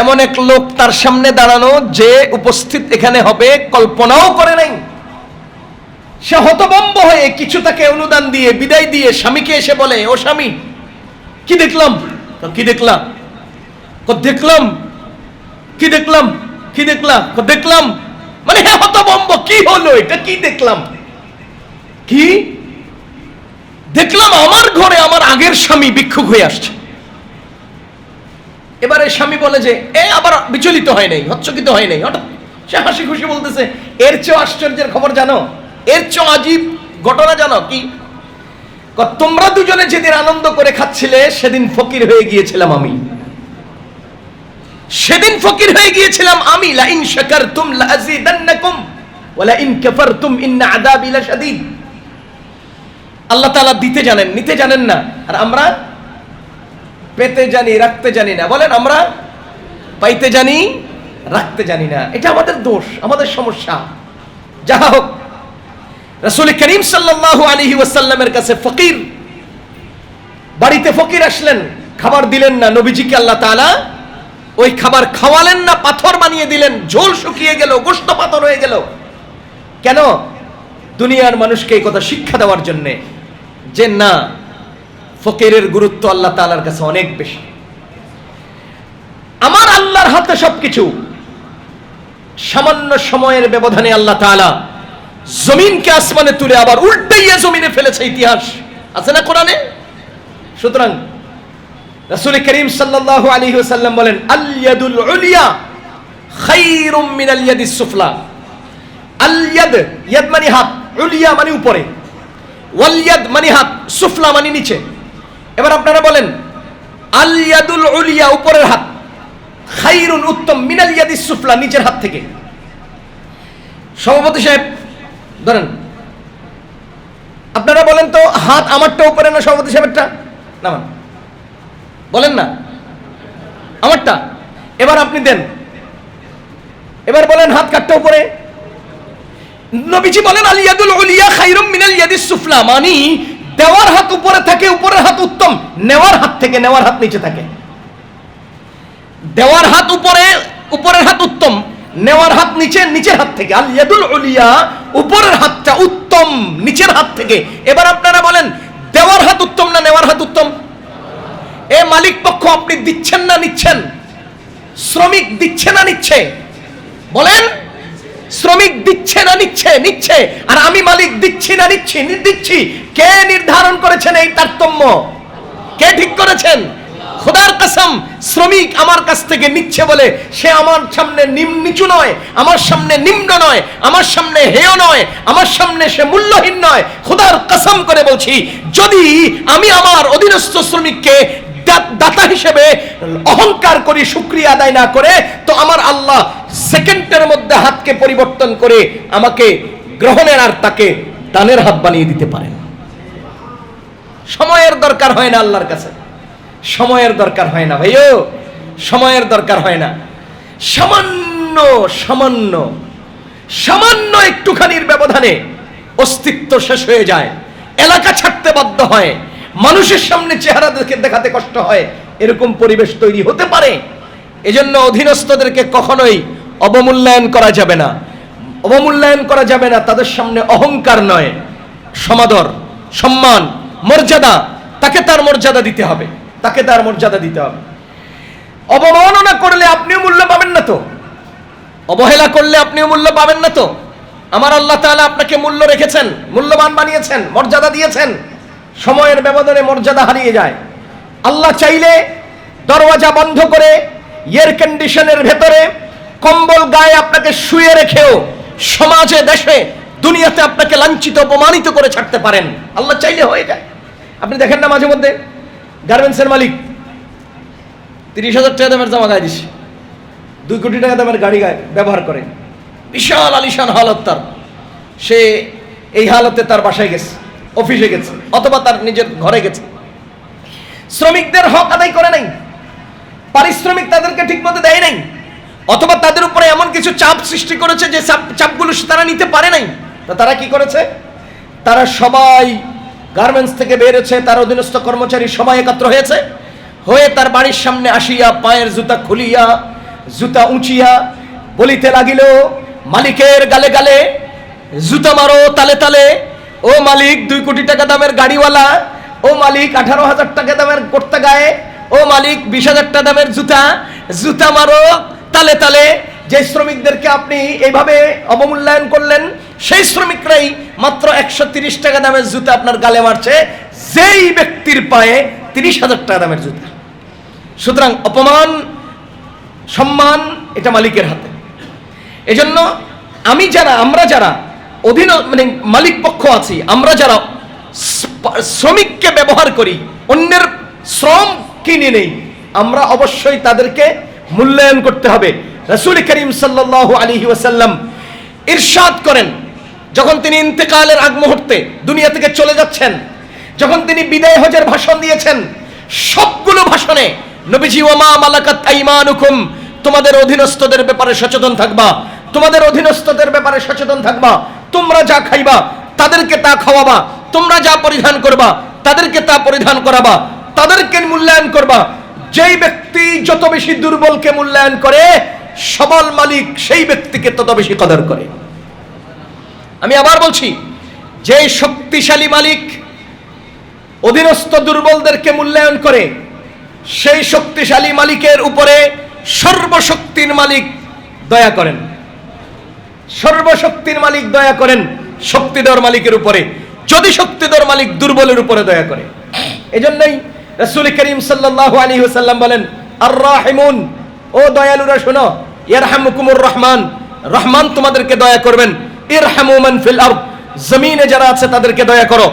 এমন এক লোক তার সামনে দাঁড়ানো যে উপস্থিত এখানে হবে কল্পনাও করে নাই। সে হতভম্ব হয়ে কিছু তাকে অনুদান দিয়ে বিদায় দিয়ে স্বামীকে এসে বলে, ও স্বামী, কি দেখলাম? কি দেখলাম? দেখলাম কি দেখলাম? কি দেখলাম? দেখলাম মানে হ্যাঁ হতভম্ব, কি হলো এটা? কি দেখলাম? কি দেখলাম? আমার ঘরে আমার আগের স্বামী ভিক্ষুক হয়ে আসছে। এবারে স্বামী বলে যে আবার বিচলিত হয় নাই, হচ্চকিত হয় নাই, হঠাৎ সে হাসি খুশি বলতেছে, এর চেয়ে আশ্চর্যের খবর জানো, এর চেয়ে আজীব ঘটনা জানো কি? তোমরা দুজনে যেদিন আনন্দ করে খাচ্ছিলে সেদিন ফকির হয়ে গিয়েছিলাম আমি। সেদিন ফকির হয়ে গিয়েছিলাম আমি। লা ইন শাকারতুম লা আযীদান্নাকুম ওয়া লা ইন কাফারতুম ইন্না আযাবি লাশাদীদ। আল্লাহ তাআলা দিতে জানেন, নিতে জানেন না। আর আমরা পেতে জানি, রাখতে জানি না। বলেন, আমরা পাইতে জানি, রাখতে জানি না। এটা আমাদের দোষ, আমাদের সমস্যা। যা হোক, রাসূল করিম সাল্লাল্লাহু আলাইহি ওয়াসাল্লামের কাছে ফকির, বাড়িতে ফকির আসলেন, খাবার দিলেন না। নবীজিকে আল্লাহ তাআলা ওই খাবার খাওয়ালেন না, পাথর বানিয়ে দিলেন। ঝোল শুকিয়ে গেল, গোশত পাথর হয়ে গেল। কেন? দুনিয়ার মানুষকে এই কথা শিক্ষা দেওয়ার জন্য যে না, ফকিরের গুরুত্ব আল্লাহ তাআলার কাছে অনেক বেশি। আমার আল্লাহর হাতে সবকিছু। সামান্য সময়ের ব্যবধানে আল্লাহ তাআলা জমিনকে আসমানে তুলে আবার উল্টাইয়া জমিনে ফেলেছে। ইতিহাস আছে না কোরআনে? সুতরাং রাসূল করিম সাল্লাল্লাহু আলাইহি ওয়াসাল্লাম বলেন, আল ইয়াদুল উলিয়া খায়রুম মিনাল ইয়াদিস সুফলা। আল ইয়াদ, ইয়াদ মানে হাত, উলিয়া মানে উপরে, ওয়াল ইয়াদ মানে হাত, সুফলা মানে নিচে। এবার আপনারা বলেন, আল ইয়াদুল উলিয়া উপরের হাত, খায়রুন উত্তম, মিনাল ইয়াদিস সুফলা নিচের হাত থেকে। সভাপতি সাহেব ধরেন, আপনারা বলেন তো, হাত আমারটা উপরে না সভাপতি সাহেবেরটা? না বলেন না, আমারটা। এবার আপনি দেন, এবার বলেন হাত কাটটা উপরে। নবীজি বলেন, আল ইয়াদুল উলিয়া খায়রুম মিনাল ইয়াদিস সুফলা, মানে দেওয়ার হাত উপরে থাকে, উপরের হাত উত্তম, নেওয়ার হাত থেকে নেওয়ার হাত নিচে থাকে। দেওয়ার হাত উপরে, উপরের হাত উত্তম, নেওয়ার হাত নিচে, নিচের হাত থেকে। আল ইয়াদুল উলিয়া, উপরের হাতটা উত্তম নিচের হাত থেকে। এবার আপনারা বলেন, দেওয়ার হাত উত্তম না নেওয়ার হাত উত্তম? এ মালিক পক্ষ, আপনি দিচ্ছেন না নিচ্ছেন? শ্রমিক দিচ্ছে না নিচ্ছে? বলেন, শ্রমিক দিচ্ছে না নিচ্ছে? নিচ্ছে। আর আমি মালিক দিচ্ছি না নিচ্ছি? দিচ্ছি। কে নির্ধারণ করেছেন এই তারতম্য? কে ঠিক করেছেন? খোদার কসম, শ্রমিক আমার কাছ থেকে নিচ্ছে বলে সে আমার সামনে নিচু নয়, আমার সামনে নিম্ন নয়, আমার সামনে হেয় নয়, আমার সামনে সে মূল্যহীন নয়। খোদার কসম করে বলছি, যদি আমি আমার অধীনস্থ শ্রমিককে দাতা হিসেবে অহংকার করি, শুকরিয়া আদায় না করে, তো আমার আল্লাহ সেকেন্ডের মধ্যে হাতকে পরিবর্তন করে আমাকে গ্রহণের আর তাকে দানের হাত বানিয়ে দিতে পারেন। সময়ের দরকার হয় না আল্লাহর কাছে, সময়ের দরকার হয় না ভাইও, সময়ের দরকার হয় না। সামান্য সামান্য সামান্য একটুখানির ব্যবধানে অস্তিত্ব শেষ হয়ে যায়, এলাকা ছাড়তে বাধ্য হয়, মানুষের সামনে চেহারা দেখাতে কষ্ট হয়। এরকম পরিবেশ তৈরি হতে পারে। এজন্য অধীনস্থদেরকে কখনোই অবমূল্যায়ন করা যাবে না, অবমূল্যায়ন করা যাবে না। তাদের সামনে অহংকার নয়, সমাদর, সম্মান, মর্যাদা, তাকে তার মর্যাদা দিতে হবে, তাকে তার মর্যাদা দিতে হবে। অবমাননা করলে আপনিও মূল্য পাবেন না তো, অবহেলা করলে আপনিও মূল্য পাবেন না তো। আমার আল্লাহ তাআলা আপনাকে মূল্য রেখেছেন, মূল্যবান বানিয়েছেন, মর্যাদা দিয়েছেন। সময়ের ব্যবধানে মর্যাদা হারিয়ে যায়। আল্লাহ চাইলে দরওয়াজা বন্ধ করে এয়ার কন্ডিশনের ভেতরে কম্বল গায়ে আপনাকে শুয়ে রেখেও সমাজে, দেশে, দুনিয়াতে আপনাকে লাঞ্ছিত, অপমানিত করে ছাড়তে পারেন। আল্লাহ চাইলে হয়ে যায়। আপনি দেখেন না মাঝে মধ্যে গার্মেন্টসের মালিক 30,000 টাকা দামের জামা গায়ে দিচ্ছে, 2 কোটি টাকা দামের গাড়ি গায়ে ব্যবহার করে, বিশাল আলিশান হালত তার। সে এই হালতে তার বাসায় গেছে, অফিসে গেছে, অথবা তার নিজের ঘরে গেছে। শ্রমিকদের হক আদায় করে নাই, পারিশ্রমিক তাদেরকে ঠিকমতো দেয় নাই, অথবা তাদের উপরে এমন কিছু চাপ সৃষ্টি করেছে যে চাপগুলো তারা নিতে পারে নাই। তো তারা কি করেছে? তারা সবাই গার্মেন্টস থেকে বেরিয়েছে, তার অধীনস্থ কর্মচারী সবাই একত্র হয়ে তার বাড়ির সামনে আসিয়া পায়ের জুতা খুলিয়া জুতা উঁচিয়া বলিতে লাগিল, মালিকের গালে গালে জুতা মারো তালে তালে। ও মালিক 2 কোটি টাকা দামের গাড়িওয়ালা, ও মালিক 18,000 টাকা দামের কুর্তা গায়ে, ও মালিক 20,000 টাকা দামের জুতা, জুতা মারো তালে তালে। যে শ্রমিকদেরকে আপনি এইভাবে অবমূল্যায়ন করলেন, সেই শ্রমিকরাই মাত্র 130 টাকা দামের জুতা আপনার গালে মারছে, যেই ব্যক্তির পায়ে 30,000 টাকা দামের জুতা। সুতরাং অপমান সম্মান এটা মালিকের হাতে। এজন্য আমরা যারা অধীন মানে মালিক পক্ষ আছি, আমরা যারা শ্রমিককে ব্যবহার করি, অন্যের শ্রম কিনে নেই, আমরা অবশ্যই তাদেরকে মূল্যায়ন করতে হবে। রাসূল করিম সাল্লাল্লাহু আলাইহি ওয়াসাল্লাম ইরশাদ করেন, যখন তিনি ইন্তেকালের আগ মুহূর্তে দুনিয়া থেকে চলে যাচ্ছেন, যখন তিনি বিদায় হজের ভাষণ দিয়েছেন, সবগুলো ভাষণে নবীজি ওয়া মা মালাকাত আইমানুকুম, তোমাদের অধীনস্থদের ব্যাপারে সচেতন থাকবা, তোমাদের অধীনস্থদের ব্যাপারে সচেতন থাকবা। তোমরা যা খাইবা তাদেরকে তা খাওয়াবা, তোমরা যা পরিধান করবা তাদেরকে তা পরিধান করাবা, তাদেরকে মূল্যায়ন করবা। যেই ব্যক্তি যত বেশি দুর্বলকে মূল্যায়ন করে, সবল মালিক সেই ব্যক্তিকে তত বেশি কদর করে। আমি আবার বলছি, যে শক্তিশালী মালিক অধীনস্থ দুর্বলদেরকে মূল্যায়ন করে, সেই শক্তিশালী মালিকের উপরে সর্বশক্তির মালিক দয়া করেন। সর্বশক্তির মালিক দয়া করেন শক্তিধর মালিকের উপরে, যদি শক্তিধর মালিক দুর্বলের উপরে দয়া করে। এজন্যই রাসূল করিম সাল্লাল্লাহু আলাইহি ওয়াসাল্লাম বলেন, আর রাহিমুন, ও দয়ালুরা শোনো, ইয়ারহামুকুমুর রহমান, রহমান তোমাদেরকে দয়া করবেন। ইরহামু মান ফিল আরদ, জমিনে যারা আছে তাদেরকে দয়া করো।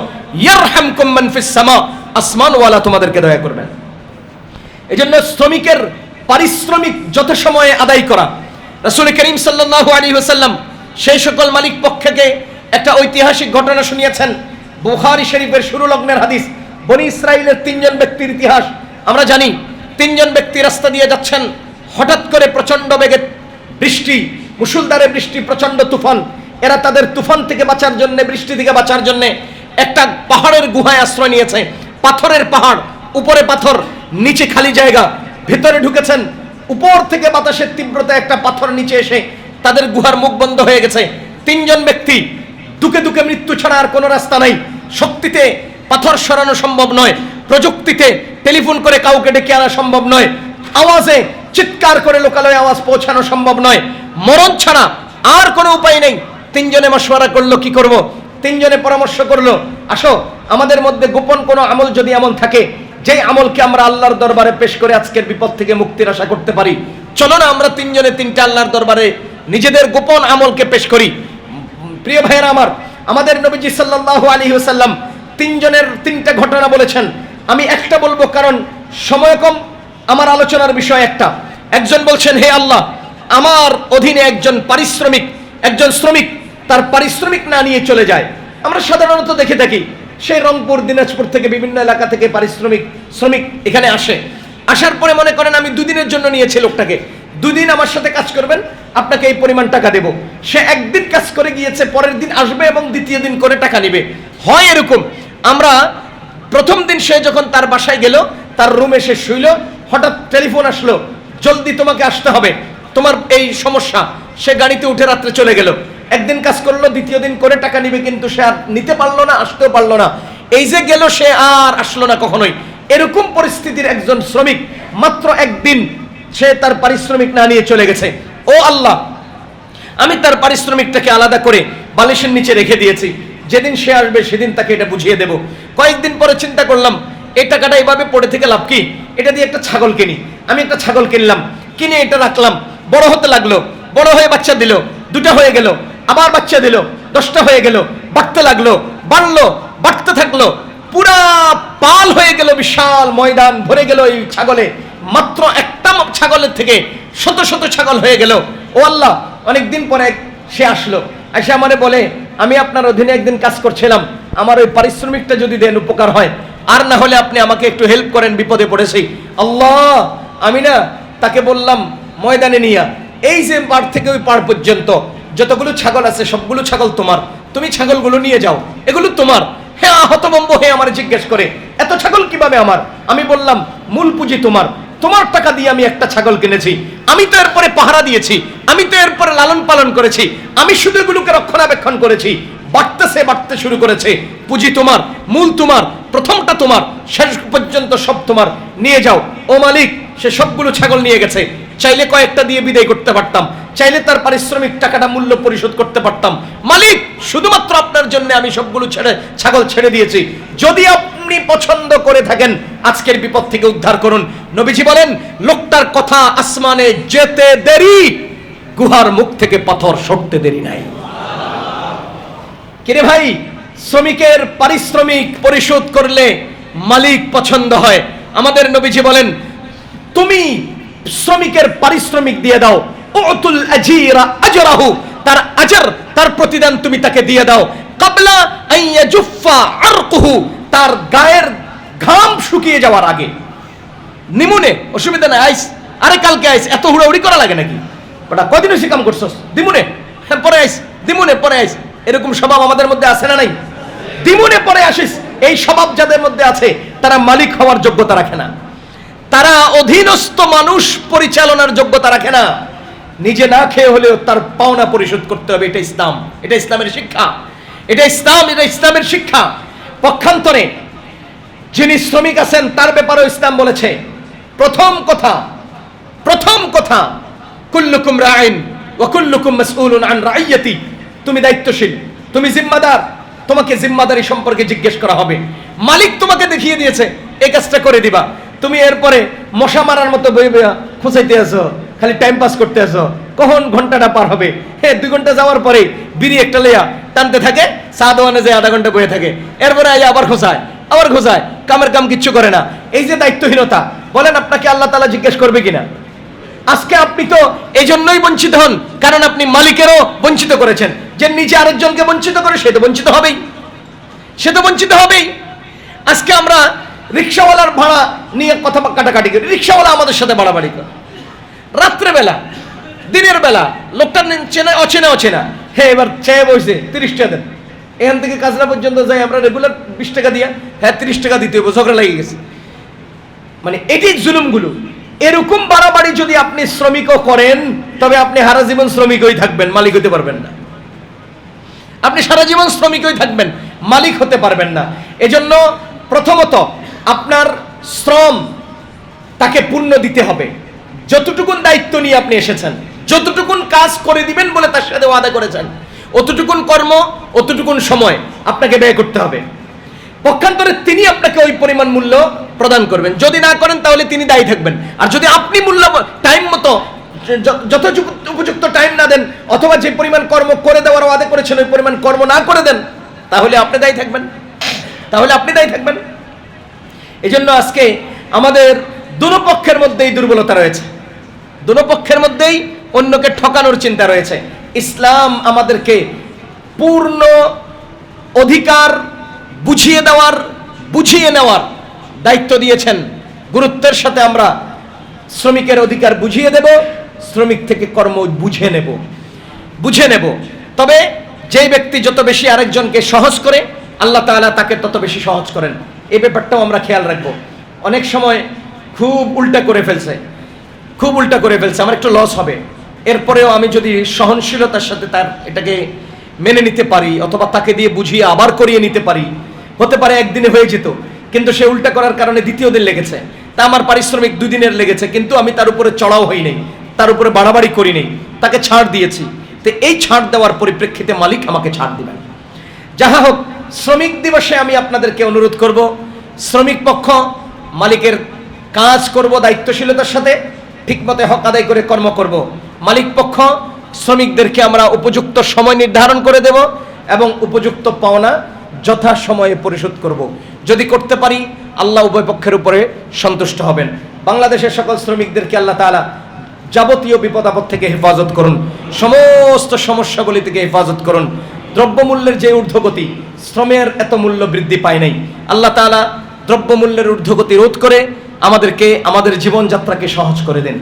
ইয়ারহামকুম মান ফিস সামা, আসমানওয়ালা তোমাদেরকে দয়া করবেন। এজন্য শ্রমিকের পারিশ্রমিক যথাসময়ে আদায় করা। রাসূল করিম সাল্লাল্লাহু আলাইহি ওয়াসাল্লাম সেই সকল মালিক পক্ষকে একটা ঐতিহাসিক ঘটনা শুনিয়েছেন। বুখারী শরীফের শুরু লগ্নের হাদিস। বনি ইসরাইলের 3 জন ব্যক্তির ইতিহাস আমরা জানি। 3 জন ব্যক্তি রাস্তা দিয়ে যাচ্ছেন, হঠাৎ করে প্রচন্ড বেগে বৃষ্টি, মুষলধারে বৃষ্টি, প্রচন্ড তুফান। এরা তাদের তুফান থেকে বাঁচার জন্য, বৃষ্টি থেকে বাঁচার জন্য একটা পাহাড়ের গুহায় আশ্রয় নিয়েছে। পাথরের পাহাড়, উপরে পাথর, নিচে খালি জায়গা। ভিতরে ঢুকেছেন, উপর থেকে বাতাসের তীব্রতা একটা পাথর নিচে এসে তাদের গুহার মুখ বন্ধ হয়ে গেছে। 3 জন ব্যক্তি, দুকে দুকে মৃত্যু ছাড়া আর কোনো রাস্তা নাই। শক্তিতে পাথর সরানো সম্ভব নয়, প্রযুক্তিতে টেলিফোন করে কাউকে ডেকে আনা সম্ভব নয়, আওয়াজে চিৎকার করে লোকালয়ে আওয়াজ পৌঁছানো সম্ভব নয়। মরণ ছাড়া আর কোনো উপায় নেই। 3 জনে মশওয়ারা করলো কি করব। 3 জনে পরামর্শ করলো, আসো আমাদের মধ্যে গোপন কোনো আমল যদি এমন থাকে, যেই আমলকে আমরা আল্লাহর দরবারে পেশ করে আজকের বিপদ থেকে মুক্তির আশা করতে পারি, চলো না আমরা 3 জনে 3টা আল্লাহর দরবারে নিজেদের গোপন আমলকে পেশ করি। প্রিয় ভাইয়েরা আমার, আমাদের নবীজি সাল্লাল্লাহু আলাইহি ওয়াসাল্লাম 3 জনের 3টা ঘটনা বলেছেন। আমি একটা বলবো, কারণ সময় কম, আমার আলোচনার বিষয় একটা। একজন বলছেন, হে আল্লাহ, আমার অধীনে একজন শ্রমিক তার পারিশ্রমিক না নিয়ে চলে যায়। আমরা সাধারণত দেখে থাকি, সেই রংপুর, দিনাজপুর থেকে বিভিন্ন এলাকা থেকে শ্রমিক এখানে আসে। আসার পরে মনে করেন আমি 2 দিনের জন্য নিয়েছি লোকটাকে, 2 দিন আমার সাথে কাজ করবেন, আপনাকে এই পরিমাণ টাকা দেব। সে একদিন কাজ করে গিয়েছে, পরের দিন আসবে এবং দ্বিতীয় দিন করে টাকা নেবে। হয় এরকম। আমরা প্রথম দিন সে যখন তার বাসায় গেল, তার রুমে সে শুইল, হঠাৎ টেলিফোন আসলো, জলদি তোমাকে আসতে হবে, তোমার এই সমস্যা। সে গাড়িতে উঠে রাত্রে চলে গেল। একদিন কাজ করলো, দ্বিতীয় দিন করে টাকা নিবে, কিন্তু সে আর নিতে পারলো না, আসতেও পারলো না। এই যে গেল, সে আর আসলো না কখনোই। এরকম পরিস্থিতির একজন শ্রমিক মাত্র একদিন সে তার পারিশ্রমিক না নিয়ে চলে গেছে। ও আল্লাহ, আমি তার পারিশ্রমিকটাকে আলাদা করে বালিশের নিচে রেখে দিয়েছি, যেদিন সে আসবে সেদিন তাকে এটা বুঝিয়ে দেব। কয়েকদিন পরে চিন্তা করলাম, এই টাকাটা এইভাবে পড়ে থেকে লাভ কি, এটা দিয়ে একটা ছাগল কিনি। আমি একটা ছাগল কিনলাম, কিনে এটা রাখলাম, বড় হতে লাগলো, বড় হয়ে বাচ্চা দিল, 2টা হয়ে গেল, আবার বাচ্চা দিল, 10টা হয়ে গেল, বাড়তে লাগলো, বাড়লো, বাড়তে থাকলো, পুরা পাল হয়ে গেল, বিশাল ময়দান ভরে গেল এই ছাগলে। মাত্র একটা ছাগলের থেকে শত শত ছাগল হয়ে গেল। ও আল্লাহ, অনেকদিন পরে সে আসলো, এসে আমারে বলে, আমি আপনার অধীনে একদিন কাজ করছিলাম, আমার ওই পারিশ্রমিকটা যদি দেন উপকার হয়, আর না হলে আপনি আমাকে একটু হেল্প করেন, বিপদে পড়েছি। আল্লাহ, আমি না তাকে বললাম ময়দানে নিয়া, এই যে পাড় থেকে ওই পাড় পর্যন্ত যতগুলো ছাগল আছে সবগুলো ছাগল তোমার, তুমি ছাগলগুলো নিয়ে যাও, এগুলো তোমার। হ্যাঁ, হতভম্ব হয়ে আমার জিজ্ঞেস করে, এত ছাগল কিভাবে আমার? আমি বললাম, মূল পুঁজি তোমার, তোমার টাকা দিয়ে আমি একটা ছাগল কিনেছি, আমি তো এরপরে পাহারা দিয়েছি, আমি তো এরপরে লালন পালন করেছি, আমি শুধু এগুলোকে রক্ষণাবেক্ষণ করেছি, বাড়তে শুরু করেছে, পুঁজি তোমার, মূল তোমার, প্রথমটা তোমার, শেষ পর্যন্ত সব তোমার, নিয়ে যাও। ও মালিক, সে সবগুলো ছাগল নিয়ে গেছে, চাইলে কয়েকটা দিয়ে বিদায় করতে পারতাম, চাইলে তার পারিশ্রমিক টাকাটা মূল্য পরিশোধ করতে পারতাম। মালিক, শুধুমাত্র আপনার জন্য আমি সবগুলো ছাগল ছেড়ে দিয়েছি, যদি আপনি পছন্দ করে থাকেন আজকের বিপদ থেকে উদ্ধার করুন। নবীজি বলেন, লোকটার কথা আসমানে যেতে দেরি, গুহার মুখ থেকে পাথর সরতে দেরি নাই। কিরে ভাই, শ্রমিকের পারিশ্রমিক পরিশোধ করলে মালিক পছন্দ হয়। আমাদের নবীজি বলেন, তুমি শ্রমিকের পারিশ্রমিক দিয়ে দাও, উতুল আজিরা আজরাহু, তার আজর, তার প্রতিদান তুমি তাকে দিয়ে দাও, ক্বাবলা আন ইয়াজুফা আরকুহু, তার গায়ের ঘাম শুকিয়ে যাওয়ার আগে। নিমুনে অসুবিধা নাই, আইস, আরে কালকে আইস, এত হুড়াহুড়ি করা লাগে নাকি? ওটা কদিন হইছে কাম করছস, দিমুনে, হ্যাঁ পরে আইস, দিমুনে পরে আইস, এরকম স্বভাব আমাদের মধ্যে আছে না নাই? দিমুনে পরে আসিস, এই স্বভাব যাদের মধ্যে আছে তারা মালিক হওয়ার যোগ্যতা রাখে না, তারা অধীনস্থ মানুষ পরিচালনার যোগ্যতা রাখে না। নিজে না খেয়ে হলেও তার পাওনা পরিশোধ করতে হবে। এটা ইসলাম, এটা ইসলামের শিক্ষা, এটা ইসলাম, এটা ইসলামের শিক্ষা। পক্ষান্তরে যিনি শ্রমিক আছেন তার ব্যাপারেও ইসলাম বলেছে, প্রথম কথা কুল্লুকুম রাইন ওয়া কুল্লুকুম মাসউলুন আন রাইয়াতি, তুমি দায়িত্বশীল, তুমি জিম্মাদার, তোমাকে জিম্মাদারি সম্পর্কে জিজ্ঞেস করা হবে। মালিক তোমাকে দেখিয়ে দিয়েছে এই কাজটা করে দিবা, তুমি এরপরে মশা মারার মতো বই খুঁচাইতে আসো, খালি টাইম পাস করতে আসো, কখন ঘন্টাটা পার হবে। হ্যাঁ, 2 ঘন্টা যাওয়ার পরে বিড়ি একটা লেয়া টানতে থাকে, চা দোকানে যে আধা ঘন্টা বয়ে থাকে, এরপরে আবার খোঁচায়, কামের কাম কিচ্ছু করে না। এই যে দায়িত্বহীনতা, বলেন আপনাকে আল্লাহ তাআলা জিজ্ঞেস করবে কিনা? আজকে আপনি তো এই জন্যই বঞ্চিত হন কারণ আপনি মালিকেরও বঞ্চিত করেছেন। যে নিজে আরেকজনকে বঞ্চিত করে সে তো বঞ্চিত হবেই। আজকে আমরা রিক্সাওয়ালার ভাড়া নিয়ে কথা কাটাকাটি করি, রিক্সাওয়ালা আমাদের সাথে বাড়াবাড়ি করে, রাত্রেবেলা, দিনের বেলা, লোকটা অচেনা, হ্যাঁ এবার চেয়ে বসে 30 টাকা দেন, এখান থেকে কাজরা পর্যন্ত যাই আমরা রেগুলার 20 টাকা দিয়া, হ্যাঁ 30 টাকা দিতে হবে, ঝগড়া লেগে গেছে। মানে এটি জুলুমগুলো। এরকম বাড়াবাড়ি যদি আপনি শ্রমিকও করেন তবে আপনি সারা জীবন শ্রমিকই থাকবেন, মালিক হতে পারবেন না। আপনি সারা জীবন শ্রমিকই থাকবেন, মালিক হতে পারবেন না। এজন্য প্রথমত আপনার শ্রম তাকে পুণ্য দিতে হবে। যতটুকুন দায়িত্ব নিয়ে আপনি এসেছেন, যতটুকুন কাজ করে দিবেন বলে তার সাথে ওয়াদা করেছেন, অতটুকুন কর্ম, অতটুকুন সময় আপনাকে ব্যয় করতে হবে। পক্ষান্তরে তিনি আপনাকে ওই পরিমাণ মূল্য প্রদান করবেন। যদি না করেন তাহলে তিনি দায়ী থাকবেন। আর যদি আপনি মূল্য টাইম মতো উপযুক্ত টাইম না দেন, অথবা যে পরিমাণ কর্ম করে দেওয়ার ওয়াদা করেছেন ওই পরিমাণ কর্ম না করে দেন, তাহলে আপনি দায়ী থাকবেন। এজন্য আজকে আমাদের দুনো পক্ষের মধ্যেই দুর্বলতা রয়েছে, দুনো পক্ষের মধ্যেই অন্যকে ঠকানোর চিন্তা রয়েছে। ইসলাম আমাদেরকে পূর্ণ অধিকার বুঝিয়ে নেওয়ার দায়িত্ব দিয়েছেন। গুরুত্বের সাথে আমরা শ্রমিকের অধিকার বুঝিয়ে দেব, শ্রমিক থেকে কর্ম বুঝে নেব। তবে যেই ব্যক্তি যত বেশি আরেকজনকে সহজ করে, আল্লাহ তাআলা তাকে তত বেশি সহজ করেন। এই ব্যাপারটাও আমরা খেয়াল রাখবো। অনেক সময় খুব উল্টা করে ফেলছে, আমার একটু লস হবে, এরপরেও আমি যদি সহনশীলতার সাথে তার এটাকে মেনে নিতে পারি, অথবা তাকে দিয়ে বুঝিয়ে আবার করিয়ে নিতে পারি, হতে পারে একদিনে হয়ে যেত, কিন্তু সে উল্টা করার কারণে দ্বিতীয় দিন লেগেছে, তা আমার পারিশ্রমিক 2 দিনের লেগেছে, কিন্তু আমি তার উপরে চড়াও হই নাই, তার উপরে বাড়াবাড়ি করি নাই, তাকে ছাড় দিয়েছি। তো এই ছাড় দেওয়ার পরিপ্রেক্ষিতে মালিক আমাকে ছাড় দিবেন। যাহা হোক, শ্রমিক দিবসে আমি আপনাদেরকে অনুরোধ করব, শ্রমিক পক্ষ মালিকের কাজ করব দায়িত্বশীলতার সাথে, ঠিকমতো হক আদায় করে কর্ম করব। মালিক পক্ষ শ্রমিকদেরকে আমরা উপযুক্ত সময় নির্ধারণ করে দেব এবং উপযুক্ত পাওনা যথা সময়ে পরিশোধ করব। যদি করতে পারি আল্লাহ উভয় পক্ষের উপরে সন্তুষ্ট হবেন। বাংলাদেশের সকল শ্রমিকদেরকে আল্লাহ তাআলা যাবতীয় বিপদ আপদ থেকে হেফাজত করুন, সমস্ত সমস্যাগুলি থেকে হেফাজত করুন। দ্রব্যমূল্যের যে ঊর্ধ্বগতি, শ্রমের এত মূল্য বৃদ্ধি পায় নাই। আল্লাহ তাআলা দ্রব্যমূল্যের ঊর্ধ্বগতি রোধ করে আমাদেরকে আমাদের জীবনযাত্রাকে সহজ করে দেন।